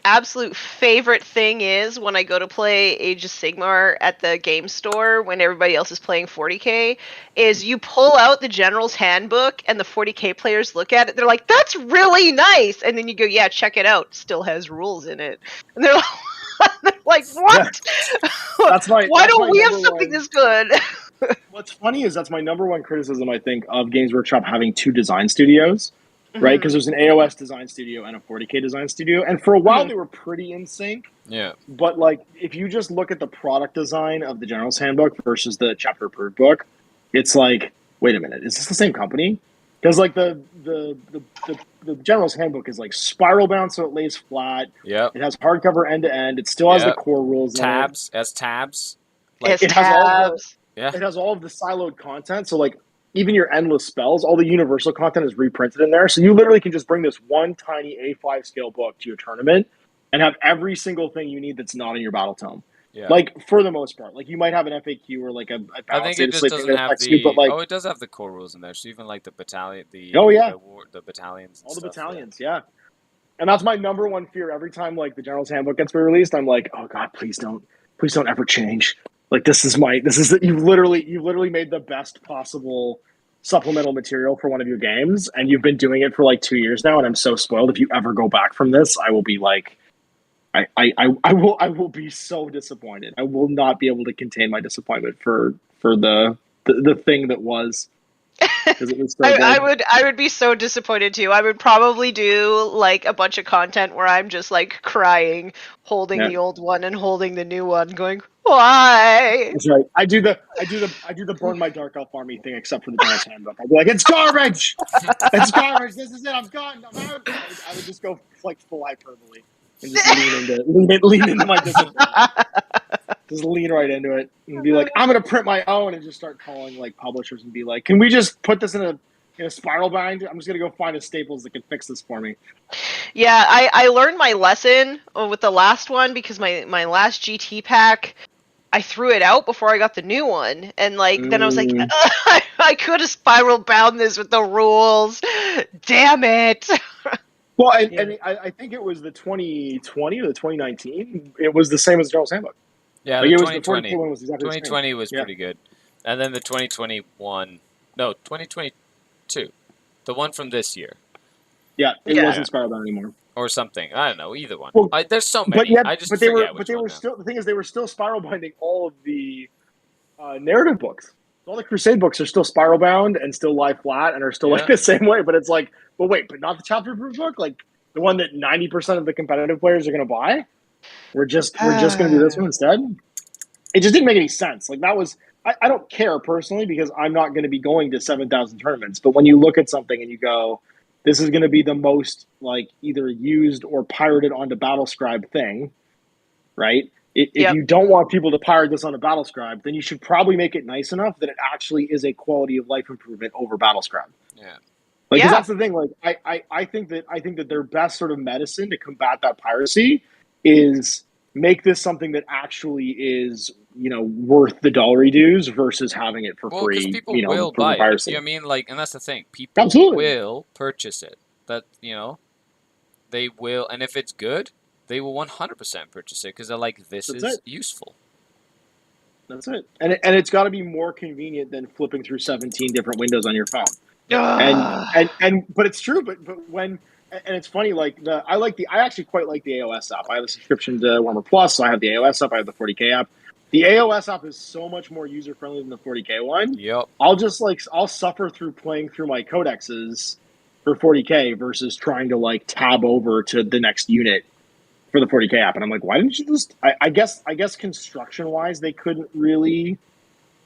[SPEAKER 3] absolute favorite thing is when I go to play Age of Sigmar at the game store when everybody else is playing 40K? Is you pull out the General's Handbook and the 40K players look at it. They're like, "That's really nice," and then you go, "Yeah, check it out. Still has rules in it." And they're like, "What?
[SPEAKER 4] Yeah.
[SPEAKER 3] Why don't we have something this good?"
[SPEAKER 4] What's funny is that's my number one criticism, I think, of Games Workshop having two design studios. Right, because there's an AOS design studio and a 40K design studio, and for a while they were pretty in sync.
[SPEAKER 2] Yeah.
[SPEAKER 4] But like, if you just look at the product design of the General's Handbook versus the chapter approved book, it's like, wait a minute, is this the same company? Because like the General's Handbook is like spiral bound, so it lays flat.
[SPEAKER 2] Yeah.
[SPEAKER 4] It has hardcover end to end. It still has the core rules.
[SPEAKER 2] Tabs. It has tabs.
[SPEAKER 3] Like,
[SPEAKER 4] it has all of the siloed content. So like, even your endless spells, all the universal content is reprinted in there. So you literally can just bring this one tiny A5 scale book to your tournament and have every single thing you need that's not in your battle tome.
[SPEAKER 2] Yeah.
[SPEAKER 4] Like, for the most part. Like, you might have an FAQ or like a
[SPEAKER 2] I think it just doesn't have the...
[SPEAKER 4] but like,
[SPEAKER 2] it does have the core rules in there. So even like the battalion... the battalions and
[SPEAKER 4] all the
[SPEAKER 2] stuff,
[SPEAKER 4] battalions, yeah. And that's my number one fear. Every time like the General's Handbook gets released, I'm like, oh God, please don't ever change. Like you've literally made the best possible supplemental material for one of your games, and you've been doing it for like 2 years now, and I'm so spoiled. If you ever go back from this, I will be like, I will be so disappointed. I will not be able to contain my disappointment for the thing that was. It was so
[SPEAKER 3] I would be so disappointed too. I would probably do like a bunch of content where I'm just like crying, holding the old one and holding the new one, going, "Why?"
[SPEAKER 4] That's right. I do the burn my dark elf army thing, except for the General's Handbook. I'd be like, "It's garbage! It's garbage! This is it! I'm gone! I'm out!" I would just go like full hyperbole and just lean into my disappointment. Just lean right into it and be like, I'm going to print my own, and just start calling like publishers and be like, can we just put this in a spiral bind? I'm just going to go find a Staples that can fix this for me.
[SPEAKER 3] Yeah, I learned my lesson with the last one because my last GT pack, I threw it out before I got the new one. And like, then I was like, I could have spiral bound this with the rules. Damn it.
[SPEAKER 4] Well, and I think it was the 2020 or the 2019. It was the same as the General's Handbook.
[SPEAKER 2] Yeah,
[SPEAKER 4] like
[SPEAKER 2] the
[SPEAKER 4] 2020
[SPEAKER 2] 2020
[SPEAKER 4] was exactly
[SPEAKER 2] 2020 was pretty good. And then the 2022. The one from this year.
[SPEAKER 4] Yeah, it wasn't spiral bound anymore.
[SPEAKER 2] Or something. I don't know, either one.
[SPEAKER 4] Well,
[SPEAKER 2] there's so many.
[SPEAKER 4] But they were still, the thing is, they were still spiral binding all of the narrative books. All the Crusade books are still spiral bound and still lie flat and are still like the same way. But it's like, but wait, but not the chapter approved book? Like the one that 90% of the competitive players are going to buy? We're just going to do this one instead? It just didn't make any sense. Like that was, I don't care personally because I'm not going to be going to 7,000 tournaments. But when you look at something and you go, this is going to be the most like either used or pirated onto Battlescribe thing, right? If you don't want people to pirate this on a Battlescribe, then you should probably make it nice enough that it actually is a quality of life improvement over Battlescribe.
[SPEAKER 2] Yeah.
[SPEAKER 4] Like, 'cause that's the thing. Like, I think that their best sort of medicine to combat that piracy is make this something that actually is, worth the dollary dues versus having it for free.
[SPEAKER 2] Because people will buy it.
[SPEAKER 4] Piracy.
[SPEAKER 2] You know what I mean? Like, and that's the thing. People will purchase it. That, they will. And if it's good, they will 100% purchase it because they're like, this is useful.
[SPEAKER 4] That's it. And it's got to be more convenient than flipping through 17 different windows on your phone. But it's true. But when... And it's funny, like I actually quite like the AOS app. I have a subscription to Warmer Plus, so I have the AOS app. I have the 40K app. The AOS app is so much more user friendly than the 40K one.
[SPEAKER 2] Yep.
[SPEAKER 4] I'll suffer through playing through my codexes for 40K versus trying to like tab over to the next unit for the 40K app. And I'm like, why didn't you just? I guess construction wise, they couldn't really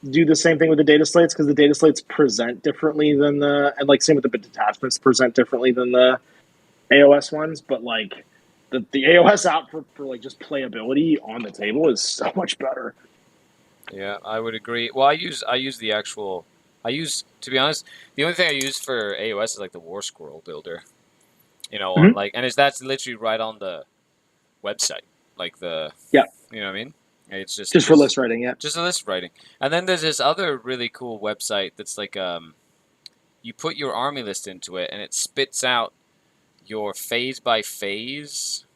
[SPEAKER 4] do the same thing with the data slates because the data slates present differently than and like same with the bit detachments present differently than the AOS ones, but like the AOS app for like just playability on the table is so much better.
[SPEAKER 2] Yeah, I would agree. Well, to be honest, the only thing I use for AOS is like the War Scroll Builder. On
[SPEAKER 4] Mhm.
[SPEAKER 2] that's literally right on the website. Like
[SPEAKER 4] Yeah,
[SPEAKER 2] you know what I mean? It's
[SPEAKER 4] just for list writing. Yeah.
[SPEAKER 2] just a list writing. And then there's this other really cool website that's like you put your army list into it and it spits out your phase by phase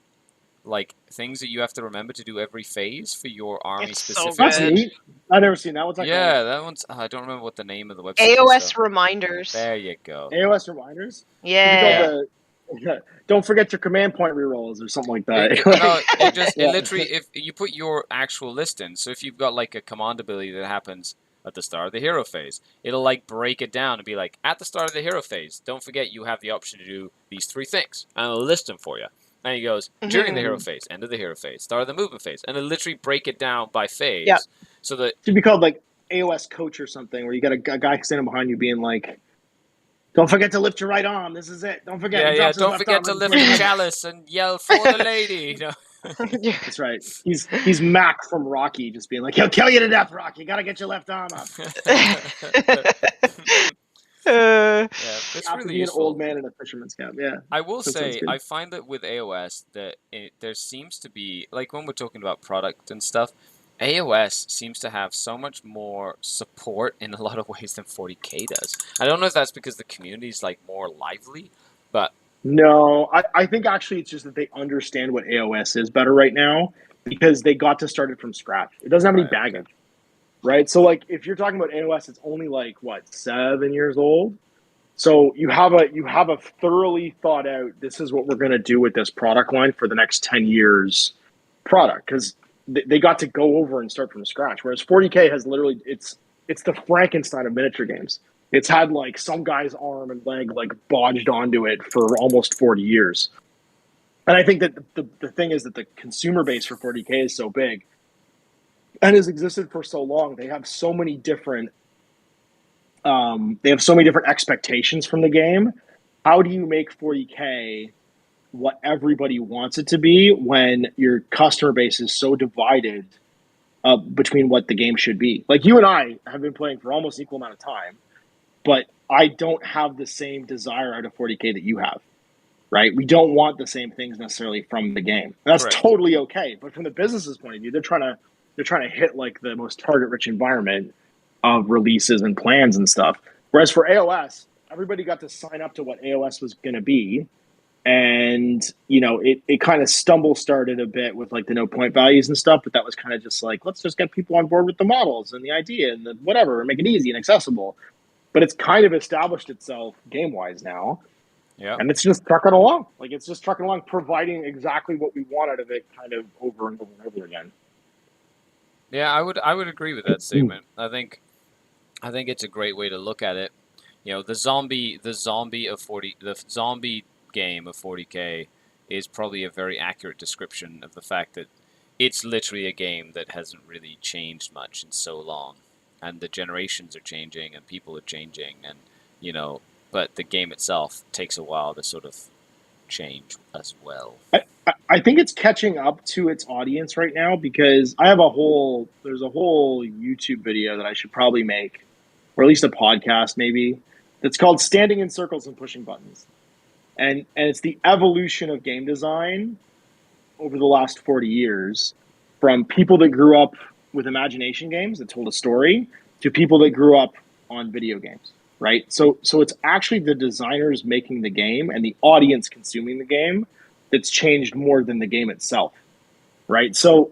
[SPEAKER 2] like things that you have to remember to do every phase for your army
[SPEAKER 3] It's so
[SPEAKER 4] That's
[SPEAKER 2] specifically.
[SPEAKER 3] good.
[SPEAKER 4] neat. I've never seen that. What's that called?
[SPEAKER 2] Yeah, that one's I don't remember what the name of the website is though.
[SPEAKER 3] AOS reminders.
[SPEAKER 2] There you go.
[SPEAKER 4] AOS reminders. Should be
[SPEAKER 3] Yeah.
[SPEAKER 4] called the. Don't forget your command point rerolls or something like that.
[SPEAKER 2] No, it
[SPEAKER 4] Yeah.
[SPEAKER 2] literally if you put your actual list in. So if you've got like a command ability that happens at the start of the hero phase, it'll like break it down and be like at the start of the hero phase, don't forget you have the option to do these 3 things, and it'll list them for you. And he goes during the hero phase, end of the hero phase, start of the movement phase, and it'll literally break it down by phase.
[SPEAKER 4] Yeah.
[SPEAKER 2] So that
[SPEAKER 4] Should be called like AOS coach or something, where you got a guy standing behind you being like, "Don't forget to lift your right arm. This is it. Don't forget." He drops his
[SPEAKER 2] don't
[SPEAKER 4] left
[SPEAKER 2] forget
[SPEAKER 4] arm
[SPEAKER 2] to
[SPEAKER 4] and
[SPEAKER 2] lift
[SPEAKER 4] puts
[SPEAKER 2] the
[SPEAKER 4] it-
[SPEAKER 2] chalice and yell for the lady.
[SPEAKER 4] That's right. He's Mac from Rocky, just being like, "He'll kill you to death, Rocky. You got to get your left arm up."
[SPEAKER 2] Yeah, it's
[SPEAKER 4] After
[SPEAKER 2] really
[SPEAKER 4] being
[SPEAKER 2] useful.
[SPEAKER 4] an old man in a fisherman's cap. Yeah.
[SPEAKER 2] I will
[SPEAKER 4] That sounds
[SPEAKER 2] say,
[SPEAKER 4] good.
[SPEAKER 2] I find that with AOS, that there seems to be, like when we're talking about product and stuff, AOS seems to have so much more support in a lot of ways than 40K does. I don't know if that's because the community is like more lively, but
[SPEAKER 4] No, I think actually it's just that they understand what AOS is better right now because they got to start it from scratch. It doesn't have any
[SPEAKER 2] Right, okay.
[SPEAKER 4] baggage, right? So like if you're talking about AOS, it's only like what 7 years old. So you have a thoroughly thought out. This is what we're going to do with this product line for the next 10 years. Product because they got to go over and start from scratch. Whereas 40K has literally it's the Frankenstein of miniature games. It's had like some guy's arm and leg like bodged onto it for almost 40 years. And I think that the thing is that the consumer base for 40K is so big and has existed for so long. They have so many different expectations from the game. How do you make 40K what everybody wants it to be when your customer base is so divided between what the game should be? Like you and I have been playing for almost equal amount of time, but I don't have the same desire out of 40K that you have, right? We don't want the same things necessarily from the game. That's
[SPEAKER 2] Correct.
[SPEAKER 4] totally okay. But from the business's point of view, they're trying to hit like the most target rich environment of releases and plans and stuff. Whereas for AOS, everybody got to sign up to what AOS was going to be. And, it kind of started a bit with like the no point values and stuff, but that was kind of just like, let's just get people on board with the models and the idea and the whatever, and make it easy and accessible. But it's kind of established itself game-wise now.
[SPEAKER 2] yeah.
[SPEAKER 4] And it's just trucking along. Like it's just trucking along, providing exactly what we want out of it kind of over and over and over again.
[SPEAKER 2] Yeah, I would agree with that statement. I think it's a great way to look at it. The zombie game of 40K is probably a very accurate description of the fact that it's literally a game that hasn't really changed much in so long, and the generations are changing and people are changing, and but the game itself takes a while to sort of change as well.
[SPEAKER 4] I think it's catching up to its audience right now because there's a whole YouTube video that I should probably make, or at least a podcast maybe, that's called Standing in Circles and Pushing Buttons. And it's the evolution of game design over the last 40 years from people that grew up with imagination games that told a story to people that grew up on video games, right? So it's actually the designers making the game and the audience consuming the game that's changed more than the game itself, right? So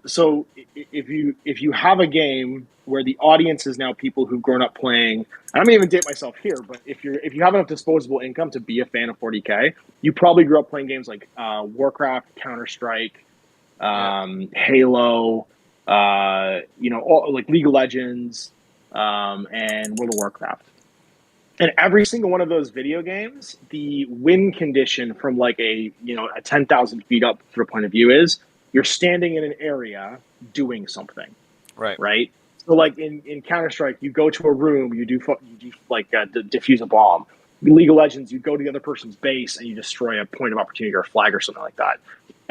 [SPEAKER 4] if you have a game where the audience is now people who've grown up playing, and I'm gonna even date myself here, but if you have enough disposable income to be a fan of 40K, you probably grew up playing games like Warcraft, Counter-Strike, Halo, like League of Legends, and World of Warcraft. And every single one of those video games, the win condition from like a 10,000 feet up sort of point of view is you're standing in an area doing something, right? So like in Counter-Strike, you go to a room, you do defuse a bomb. In League of Legends, you go to the other person's base and you destroy a point of opportunity or a flag or something like that.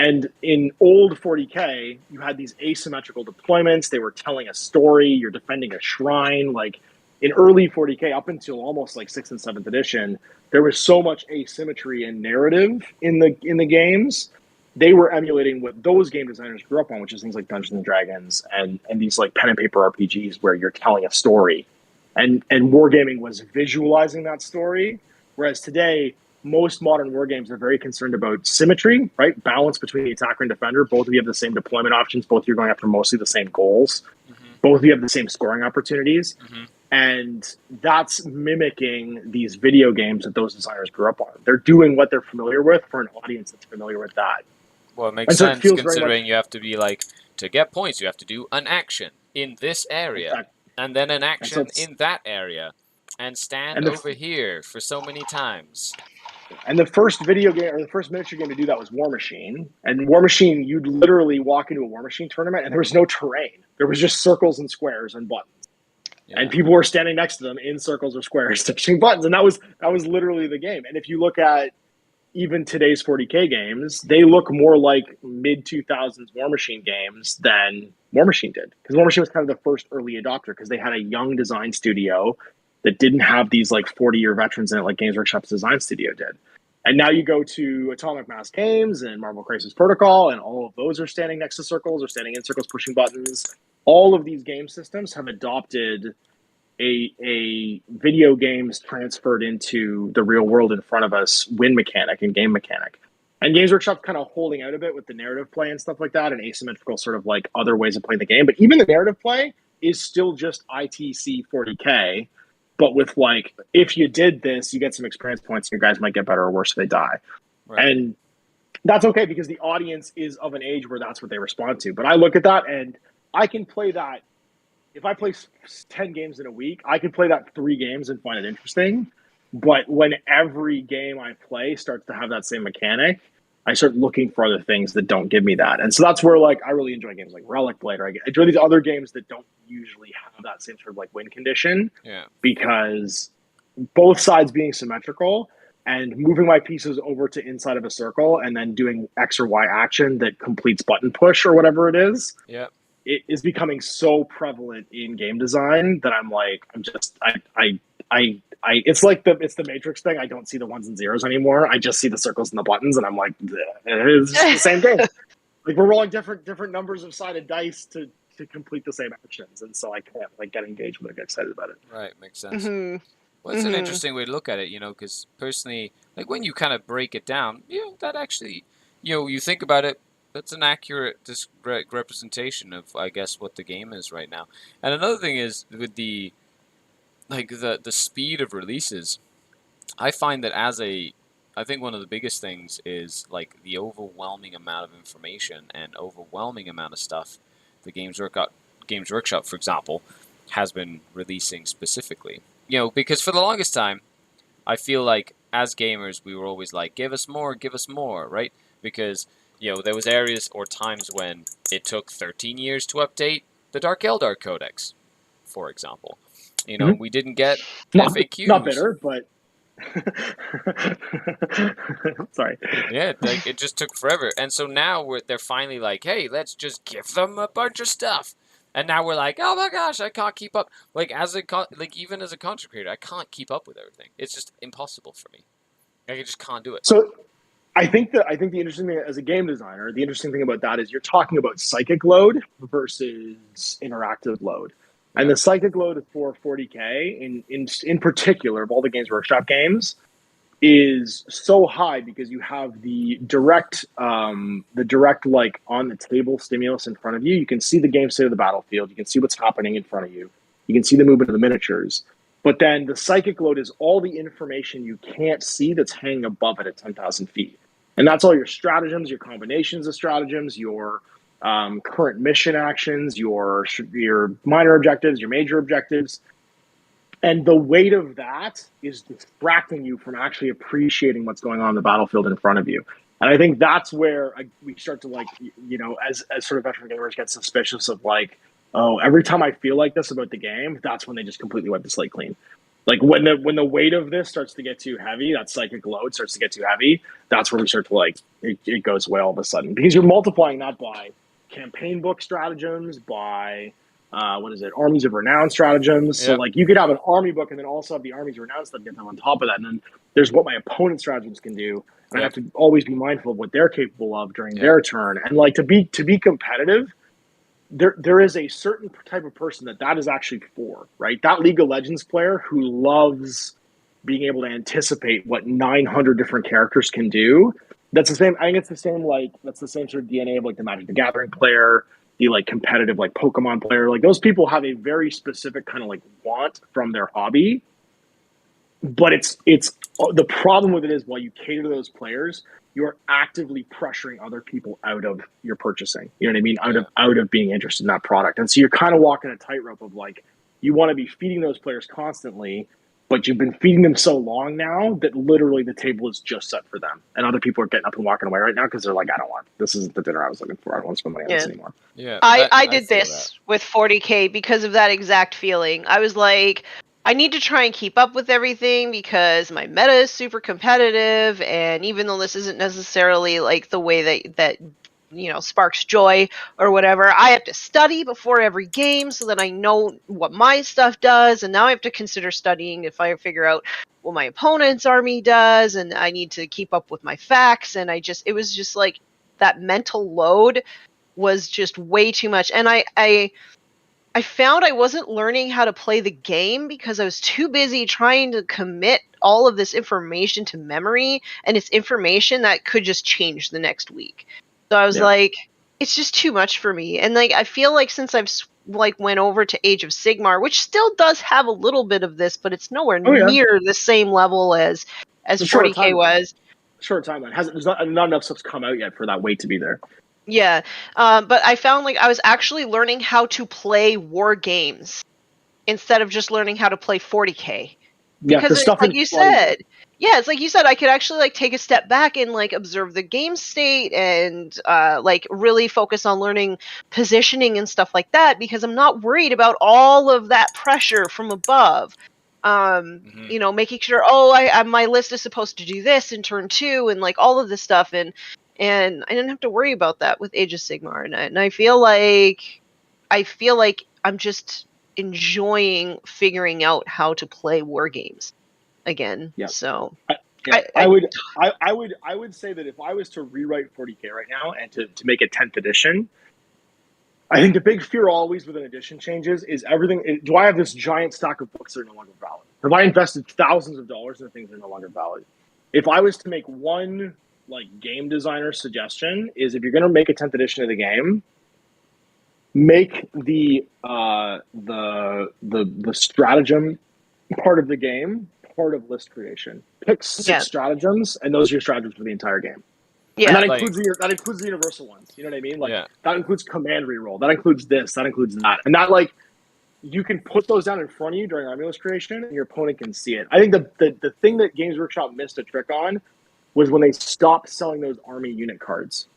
[SPEAKER 4] And in old 40K, you had these asymmetrical deployments. They were telling a story. You're defending a shrine. Like in early 40K, up until almost like 6th and 7th edition, there was so much asymmetry and narrative in the games. They were emulating what those game designers grew up on, which is things like Dungeons and Dragons and these like pen and paper RPGs where you're telling a story. And wargaming was visualizing that story. Whereas today, most modern war games are very concerned about symmetry, right? Balance between the attacker and defender. Both of you have the same deployment options. Both of you are going after mostly the same goals. Mm-hmm. Both of you have the same scoring opportunities. Mm-hmm. And that's mimicking these video games that those designers grew up on. They're doing what they're familiar with for an audience that's familiar with that.
[SPEAKER 2] Well, it makes sense considering you have to be like, to get points, you have to do an action in this area. Exactly. And then an action in that area. And stand over here for so many times.
[SPEAKER 4] And the first video game, or the first miniature game to do that was War Machine. And War Machine, you'd literally walk into a War Machine tournament and there was no terrain. There was just circles and squares and buttons. Yeah. And people were standing next to them in circles or squares pushing buttons. And that was literally the game. And if you look at even today's 40K games, they look more like mid-2000s War Machine games than War Machine did. Because War Machine was kind of the first early adopter because they had a young design studio that didn't have these like 40-year veterans in it like Games Workshop's design studio did. And now you go to Atomic Mass Games and Marvel Crisis Protocol, and all of those are standing next to circles or standing in circles pushing buttons. All of these game systems have adopted a video games transferred into the real world in front of us win mechanic and game mechanic. And Games Workshop's kind of holding out a bit with the narrative play and stuff like that and asymmetrical sort of like other ways of playing the game. But even the narrative play is still just ITC 40K. But with like, if you did this, you get some experience points. Your guys might get better or worse if they die. Right. And that's okay because the audience is of an age where that's what they respond to. But I look at that and I can play that. If I play 10 games in a week, I can play that 3 games and find it interesting. But when every game I play starts to have that same mechanic, I start looking for other things that don't give me that. And so that's where like I really enjoy games like Relic Blade, or I enjoy these other games that don't usually have that same sort of like win condition. Yeah. Because both sides being symmetrical and moving my pieces over to inside of a circle and then doing X or Y action that completes button push or whatever it is. Yeah. It is becoming so prevalent in game design that I'm like, it's like it's the Matrix thing. I don't see the ones and zeros anymore. I just see the circles and the buttons, and I'm like, it's just the same game. Like we're rolling different numbers of sided dice to complete the same actions, and so I can't like get engaged with it, get excited about it.
[SPEAKER 2] Right, makes sense. Mm-hmm. Well, it's an interesting way to look at it, because personally, like when you kind of break it down, that actually, you think about it. That's an accurate representation of, I guess, what the game is right now. And another thing is with the speed of releases. I find that I think one of the biggest things is like the overwhelming amount of information and overwhelming amount of stuff the Games Workshop, for example, has been releasing specifically. Because for the longest time, I feel like as gamers we were always like, give us more, right? Because there was areas or times when it took 13 years to update the Dark Eldar Codex, for example. We didn't get FAQs.
[SPEAKER 4] Not bitter, but sorry.
[SPEAKER 2] Yeah, like it just took forever, and so now they're finally like, hey, let's just give them a bunch of stuff. And now we're like, oh my gosh, I can't keep up. Like even as a content creator, I can't keep up with everything. It's just impossible for me. I just can't do it.
[SPEAKER 4] So I think the interesting thing as a game designer, the interesting thing about that is you're talking about psychic load versus interactive load. And the psychic load for 40K, in particular, of all the Games Workshop games, is so high because you have the direct like on the table stimulus in front of you. You can see the game state of the battlefield. You can see what's happening in front of you. You can see the movement of the miniatures. But then the psychic load is all the information you can't see that's hanging above it at 10,000 feet. And that's all your stratagems, your combinations of stratagems, your current mission actions, your minor objectives, your major objectives. And the weight of that is distracting you from actually appreciating what's going on in the battlefield in front of you. And I think that's where we start to as sort of veteran gamers get suspicious of like, oh, every time I feel like this about the game, that's when they just completely wipe the slate clean. Like when the weight of this starts to get too heavy, that psychic load starts to get too heavy, that's where we start to like it goes away all of a sudden, because you're multiplying that by campaign book stratagems, by armies of renown stratagems. So like you could have an army book and then also have the armies of renown stuff get them on top of that, and then there's what my opponent's stratagems can do, and I have to always be mindful of what they're capable of during their turn. And like to be competitive, there is a certain type of person that is actually for, right? That League of Legends player who loves being able to anticipate what 900 different characters can do. That's the same. I think it's the same. Like that's the same sort of DNA of like the Magic the Gathering player, the like competitive like Pokemon player. Like those people have a very specific kind of like want from their hobby. But it's the problem with it is, while you cater to those players, you're actively pressuring other people out of your purchasing. You know what I mean? Out of being interested in that product. And so you're kind of walking a tightrope of like, you want to be feeding those players constantly, but you've been feeding them so long now that literally the table is just set for them. And other people are getting up and walking away right now because they're like, this isn't the dinner I was looking for. I don't want to spend money on this anymore.
[SPEAKER 2] Yeah.
[SPEAKER 3] I did this with 40K because of that exact feeling. I was like, I need to try and keep up with everything because my meta is super competitive, and even though this isn't necessarily like the way that sparks joy or whatever, I have to study before every game so that I know what my stuff does, and now I have to consider studying if I figure out what my opponent's army does, and I need to keep up with my facts, and it was just like that mental load was just way too much. And I found I wasn't learning how to play the game because I was too busy trying to commit all of this information to memory, and it's information that could just change the next week. So I was like, it's just too much for me. And like, I feel like since I've like went over to Age of Sigmar, which still does have a little bit of this, but it's nowhere near the same level as 40K was.
[SPEAKER 4] Short timeline. There's not enough stuff's come out yet for that weight to be there.
[SPEAKER 3] Yeah, but I found like I was actually learning how to play war games instead of just learning how to play 40K. Because it's like you said, it's like you said, I could actually like take a step back and like observe the game state and like really focus on learning positioning and stuff like that, because I'm not worried about all of that pressure from above. Making sure, my list is supposed to do this in turn 2 and like all of this stuff, and I didn't have to worry about that with Age of Sigmar, and I feel like I'm just enjoying figuring out how to play war games again. Yeah. So
[SPEAKER 4] I would say that if I was to rewrite 40K right now and to make a 10th edition, I think the big fear always with an edition changes is everything. Do I have this giant stack of books that are no longer valid? Have I invested thousands of dollars in things that are no longer valid? If I was to make one like game designer suggestion, is if you're going to make a 10th edition of the game, make the stratagem part of the game part of list creation. Pick 6 stratagems, and those are your stratagems for the entire game. Yeah, and that includes the universal ones. You know what I mean? Like that includes command reroll. That includes this. That includes that. And that like you can put those down in front of you during army list creation, and your opponent can see it. I think the thing that Games Workshop missed a trick on was when they stopped selling those army unit cards.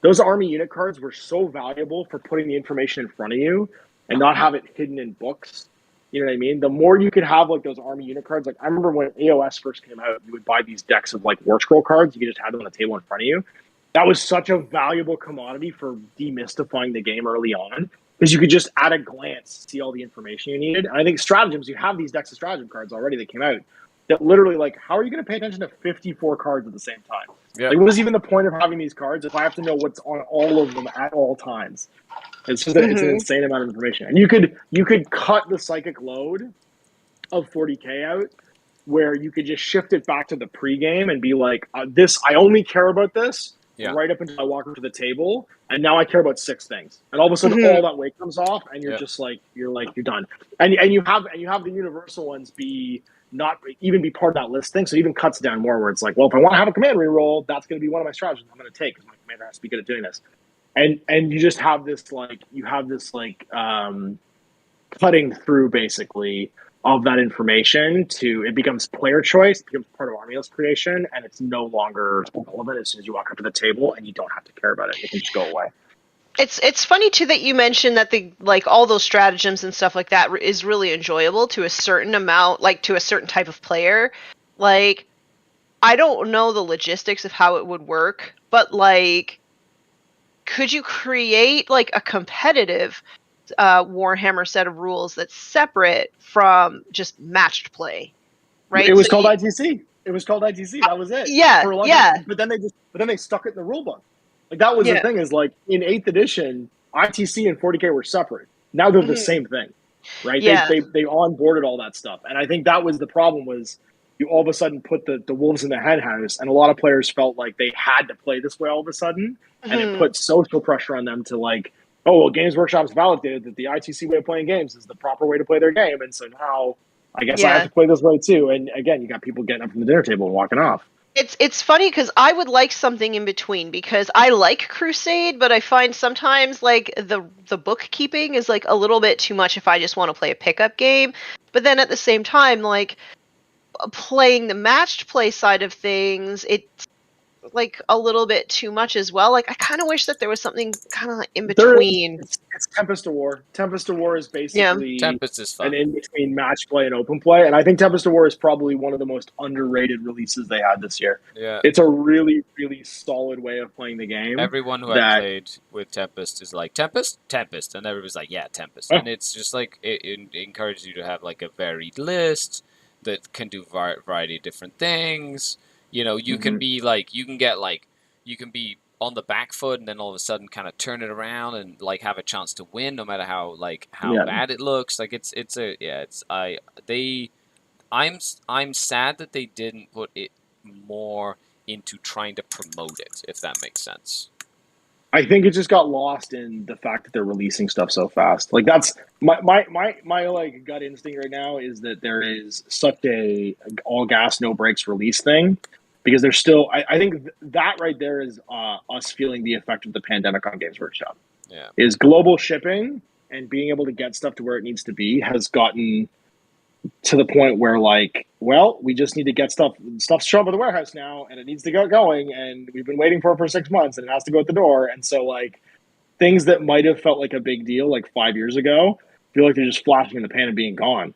[SPEAKER 4] Those army unit cards were so valuable for putting the information in front of you and not have it hidden in books. You know what I mean? The more you could have like those army unit cards, like I remember when AOS first came out, you would buy these decks of like War Scroll cards. You could just have them on the table in front of you. That was such a valuable commodity for demystifying the game early on, because you could just at a glance see all the information you needed. And I think stratagems, you have these decks of stratagem cards already that came out that literally, like, how are you going to pay attention to 54 cards at the same time? Yeah. Like, what is even the point of having these cards if I have to know what's on all of them at all times? It's just it's an insane amount of information. And you could cut the psychic load of 40K out, where you could just shift it back to the pregame and be like, I only care about this right up until I walk up to the table, and now I care about 6 things. And all of a sudden, all that weight comes off, and you're just like, you're done. And you have the universal ones not even be part of that list thing, so it even cuts down more, where it's like, well, if I want to have a command reroll, that's going to be one of my strategies I'm going to take, because my commander has to be good at doing this. And you just have this cutting through basically of that information to, it becomes player choice, it becomes part of army list creation, and it's no longer relevant as soon as you walk up to the table, and you don't have to care about it. It can just go away.
[SPEAKER 3] It's funny too that you mentioned that the like all those stratagems and stuff like that is really enjoyable to a certain amount, like to a certain type of player. Like I don't know the logistics of how it would work, but like could you create like a competitive Warhammer set of rules that's separate from just matched play, right?
[SPEAKER 4] It was
[SPEAKER 3] So
[SPEAKER 4] called ITC. It was called ITC. That was it.
[SPEAKER 3] yeah,
[SPEAKER 4] For a long
[SPEAKER 3] yeah,
[SPEAKER 4] time. But then they stuck it in the rule book. Like that was the
[SPEAKER 3] yeah.
[SPEAKER 4] thing is like in 8th edition, ITC and 40K were separate. Now they're the
[SPEAKER 3] Mhm.
[SPEAKER 4] same thing, right?
[SPEAKER 3] Yeah.
[SPEAKER 4] They onboarded all that stuff, and I think that was the problem was you all of a sudden put the wolves in the hen house, and a lot of players felt like they had to play this way all of a sudden, and it
[SPEAKER 3] Mhm.
[SPEAKER 4] put social pressure on them to like, oh well, Games Workshop's validated that the ITC way of playing games is the proper way to play their game, and so now I guess I have
[SPEAKER 3] Yeah.
[SPEAKER 4] to play this way too. And again, you got people getting up from the dinner table and walking off.
[SPEAKER 3] It's funny because I would like something in between because I like Crusade, but I find sometimes like the bookkeeping is like a little bit too much if I just want to play a pickup game. But then at the same time, like playing the matched play side of things, it's like a little bit too much as well. Like I kind of wish that there was something kind of like in
[SPEAKER 4] There is
[SPEAKER 3] between.
[SPEAKER 4] it's Tempest of War. Tempest of War is
[SPEAKER 3] Yeah.
[SPEAKER 4] basically
[SPEAKER 2] Tempest is
[SPEAKER 4] an
[SPEAKER 2] fun.
[SPEAKER 4] in between match play and open play, and I think Tempest of War is probably one of the most underrated releases they had this year.
[SPEAKER 2] Yeah.
[SPEAKER 4] It's a really, really solid way of playing the game.
[SPEAKER 2] Everyone who I
[SPEAKER 4] that-
[SPEAKER 2] played with Tempest is like, Tempest? Tempest. And everybody's like, yeah, Tempest. And it's just like, it encourages you to have like a varied list that can do variety of different things. You know, you can be like, you can be on the back foot and then all of a sudden kind of turn it around and like have a chance to win no matter how
[SPEAKER 4] Yeah.
[SPEAKER 2] bad it looks. Like I'm sad that they didn't put it more into trying to promote it, if that makes sense.
[SPEAKER 4] I think it just got lost in the fact that they're releasing stuff so fast. Like that's my like gut instinct right now is that there is such a all gas no brakes release thing because there's still I think that right there is us feeling the effect of the pandemic on Games Workshop.
[SPEAKER 2] Yeah.
[SPEAKER 4] Is global shipping and being able to get stuff to where it needs to be has gotten to the point where like, well, we just need to get stuff's show up at the warehouse now and it needs to get going and we've been waiting for 6 months and it has to go at the door. And so like things that might have felt like a big deal like 5 years ago feel like they're just flashing in the pan and being gone.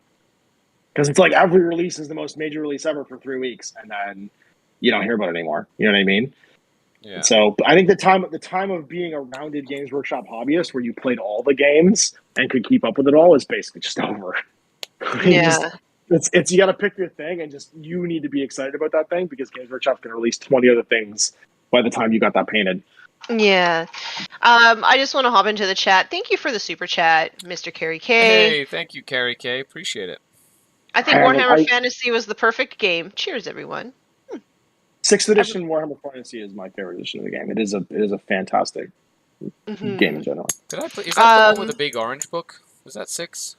[SPEAKER 4] Because it's like every release is the most major release ever for 3 weeks and then you don't hear about it anymore. You know what I mean?
[SPEAKER 2] Yeah.
[SPEAKER 4] So I think the time of being a rounded Games Workshop hobbyist where you played all the games and could keep up with it all is basically just over.
[SPEAKER 3] Yeah.
[SPEAKER 4] It's you got to pick your thing and just you need to be excited about that thing because Games Workshop's going to release 20 other things by the time you got that painted.
[SPEAKER 3] Yeah. I just want to hop into the chat. Thank you for the super chat, Mr. Carrie K.
[SPEAKER 2] Hey, thank you, Carrie K. Appreciate it.
[SPEAKER 3] I think Warhammer Fantasy was the perfect game. Cheers, everyone.
[SPEAKER 4] 6th edition Warhammer Fantasy is my favorite edition of the game. It is a fantastic game in general.
[SPEAKER 2] Did I play? Is that the one with the big orange book? Was that 6?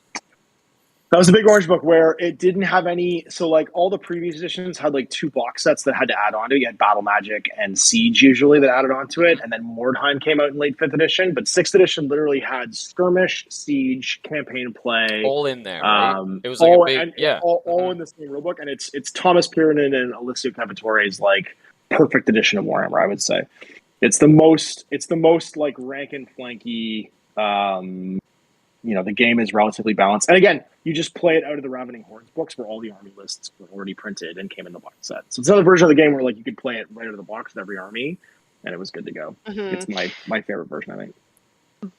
[SPEAKER 4] That was the big orange book where it didn't have any. So like all the previous editions had like 2 box sets that had to add on to it. You had Battle Magic and Siege usually that added onto it, and then Mordheim came out in late 5th edition. But 6th edition literally had Skirmish, Siege, Campaign Play,
[SPEAKER 2] all in there. Right? It was like
[SPEAKER 4] all,
[SPEAKER 2] a big, yeah,
[SPEAKER 4] all in the same rulebook, and it's Thomas Pirinen and Alessio Cavatore's like perfect edition of Warhammer. I would say it's the most like rank and flanky. You know, the game is relatively balanced. And again, you just play it out of the Ravening Hordes books where all the army lists were already printed and came in the box set. So it's another version of the game where like you could play it right out of the box with every army and it was good to go. It's my favorite version, I think.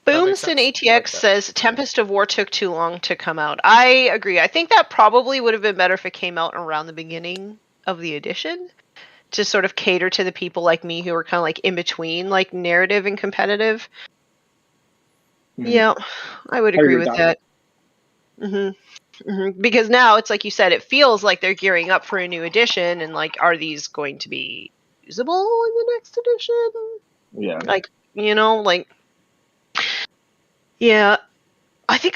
[SPEAKER 3] Boomston ATX says Tempest of War took too long to come out. I agree. I think that probably would have been better if it came out around the beginning of the edition to sort of cater to the people like me who are kind of like in between like narrative and competitive. Yeah, I would agree with that. Because now it's like you said, it feels like they're gearing up for a new edition, and like, are these going to be usable in the next edition?
[SPEAKER 4] Yeah,
[SPEAKER 3] like you know, like yeah. I think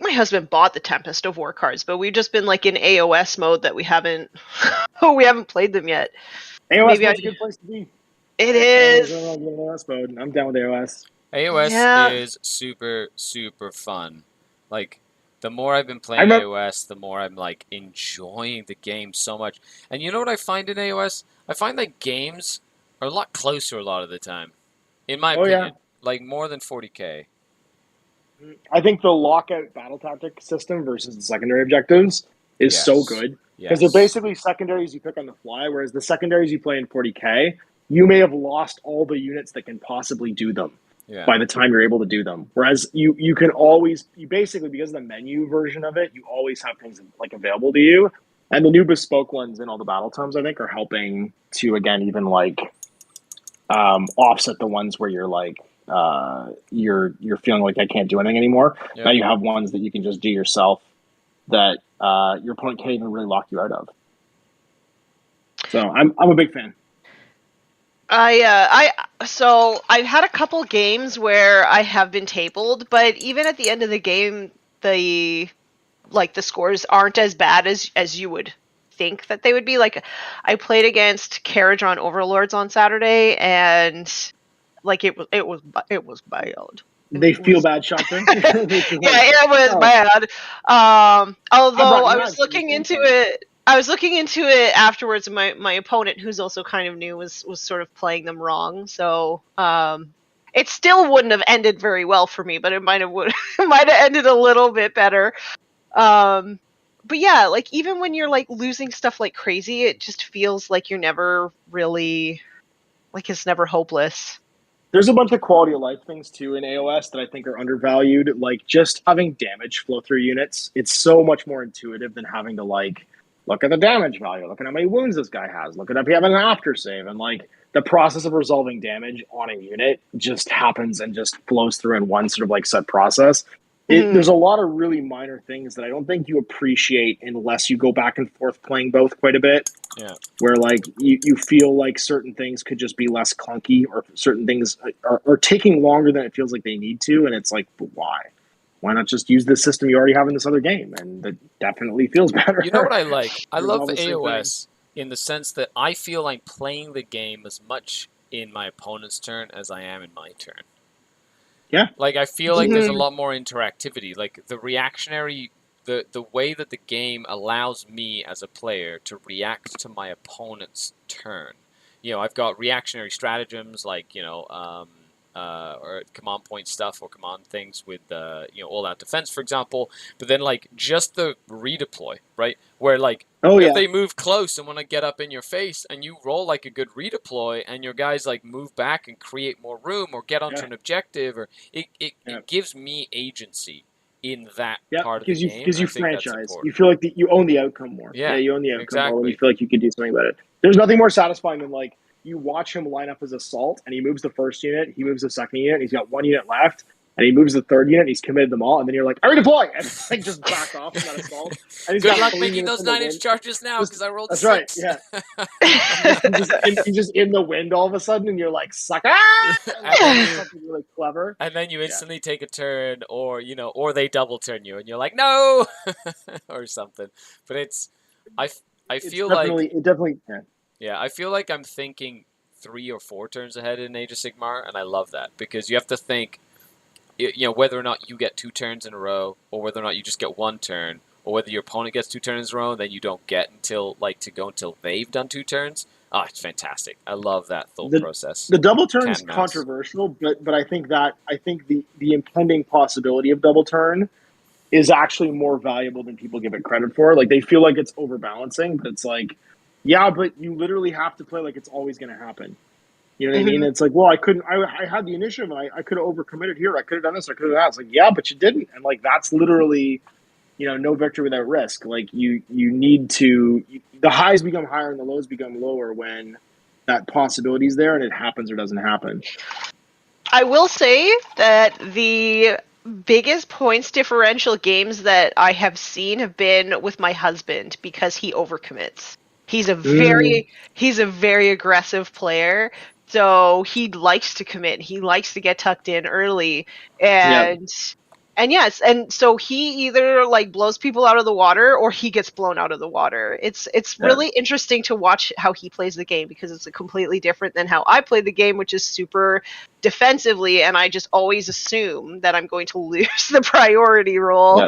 [SPEAKER 3] my husband bought the Tempest of War cards, but we've just been like in AOS mode that we haven't played them yet.
[SPEAKER 4] AOS mode's a good place to be.
[SPEAKER 3] It is.
[SPEAKER 4] AOS mode. I'm down with AOS.
[SPEAKER 2] AOS is super, super fun. Like, the more I've been playing AOS, the more I'm, like, enjoying the game so much. And you know what I find in AOS? I find that games are a lot closer a lot of the time. In my opinion.
[SPEAKER 4] Yeah.
[SPEAKER 2] Like more than 40k.
[SPEAKER 4] I think the lockout battle tactic system versus the secondary objectives is so good because they're basically secondaries you pick on the fly, whereas the secondaries you play in 40k, you may have lost all the units that can possibly do them by the time you're able to do them. Whereas you can always, you basically, because of the menu version of it, you always have things like available to you. And the new bespoke ones in all the battle tomes, I think, are helping to, again, even like offset the ones where you're like, you're feeling like I can't do anything anymore. Now you have ones that you can just do yourself that your opponent can't even really lock you out of. So I'm a big fan.
[SPEAKER 3] So I've had a couple games where I have been tabled, but even at the end of the game, the scores aren't as bad as you would think that they would be. Like, I played against Carriage on Overlords on Saturday, and like it was bad.
[SPEAKER 4] They feel bad shopping.
[SPEAKER 3] It was bad. Although I was looking into it afterwards, and my opponent, who's also kind of new, was sort of playing them wrong. So it still wouldn't have ended very well for me, but it might have ended a little bit better. But yeah, like even when you're like losing stuff like crazy, it just feels like you're never really, like, it's never hopeless.
[SPEAKER 4] There's a bunch of quality of life things too in AOS that I think are undervalued. Like just having damage flow through units, it's so much more intuitive than having to like look at the damage value, look at how many wounds this guy has, look at if you have an after save, and like the process of resolving damage on a unit just happens and just flows through in one sort of like set process. There's a lot of really minor things that I don't think you appreciate unless you go back and forth playing both quite a bit.
[SPEAKER 2] Yeah.
[SPEAKER 4] Where like you feel like certain things could just be less clunky, or certain things are taking longer than it feels like they need to, and it's like, but why? Why not just use the system you already have in this other game? And that definitely feels better.
[SPEAKER 2] You know what I like? I love AOS in the sense that I feel I'm playing the game as much in my opponent's turn as I am in my turn.
[SPEAKER 4] Yeah.
[SPEAKER 2] Like, I feel like there's a lot more interactivity. Like, the reactionary, the way that the game allows me as a player to react to my opponent's turn. You know, I've got reactionary stratagems like, or command point stuff or command things with, all-out defense, for example. But then, like, just the redeploy, right? Where, like, if they move close and want to get up in your face and you roll, like, a good redeploy and your guys, like, move back and create more room or get onto an objective, or it gives me agency in that part of the game.
[SPEAKER 4] Because you franchise. You feel like you own the outcome more. Yeah, you own the outcome more, and you feel like you could do something about it. There's nothing more satisfying than, like, you watch him line up as assault, and he moves the first unit, he moves the second unit, and he's got one unit left, and he moves the third unit, and he's committed them all, and then you're like, I redeploy! And it's like, just back off from that assault. And
[SPEAKER 2] good luck making those 9-inch charges now, because I rolled a 6.
[SPEAKER 4] That's right, yeah. He's just in the wind all of a sudden, and you're like, sucker! Something really clever.
[SPEAKER 2] And then you instantly take a turn, or they double turn you, and you're like, no! or something. But I feel I feel like I'm thinking 3 or 4 turns ahead in Age of Sigmar, and I love that, because you have to think, whether or not you get 2 turns in a row, or whether or not you just get 1 turn, or whether your opponent gets 2 turns in a row, and then you don't get until they've done 2 turns. It's fantastic. I love that thought process.
[SPEAKER 4] The double turn is controversial, but I think the impending possibility of double turn is actually more valuable than people give it credit for. Like, they feel like it's overbalancing, but it's like, yeah, but you literally have to play like it's always going to happen. You know what I mean? It's like, well, I had the initiative, and I could have overcommitted here. I could have done this. I could have done that. It's like, yeah, but you didn't. And like, that's literally, no victory without risk. Like, you need to, the highs become higher and the lows become lower when that possibility is there and it happens or doesn't happen.
[SPEAKER 3] I will say that the biggest points differential games that I have seen have been with my husband, because he overcommits. He's a very aggressive player, so he likes to commit. He likes to get tucked in early, and so he either like blows people out of the water or he gets blown out of the water. It's really interesting to watch how he plays the game, because it's completely different than how I play the game, which is super defensively, and I just always assume that I'm going to lose the priority roll.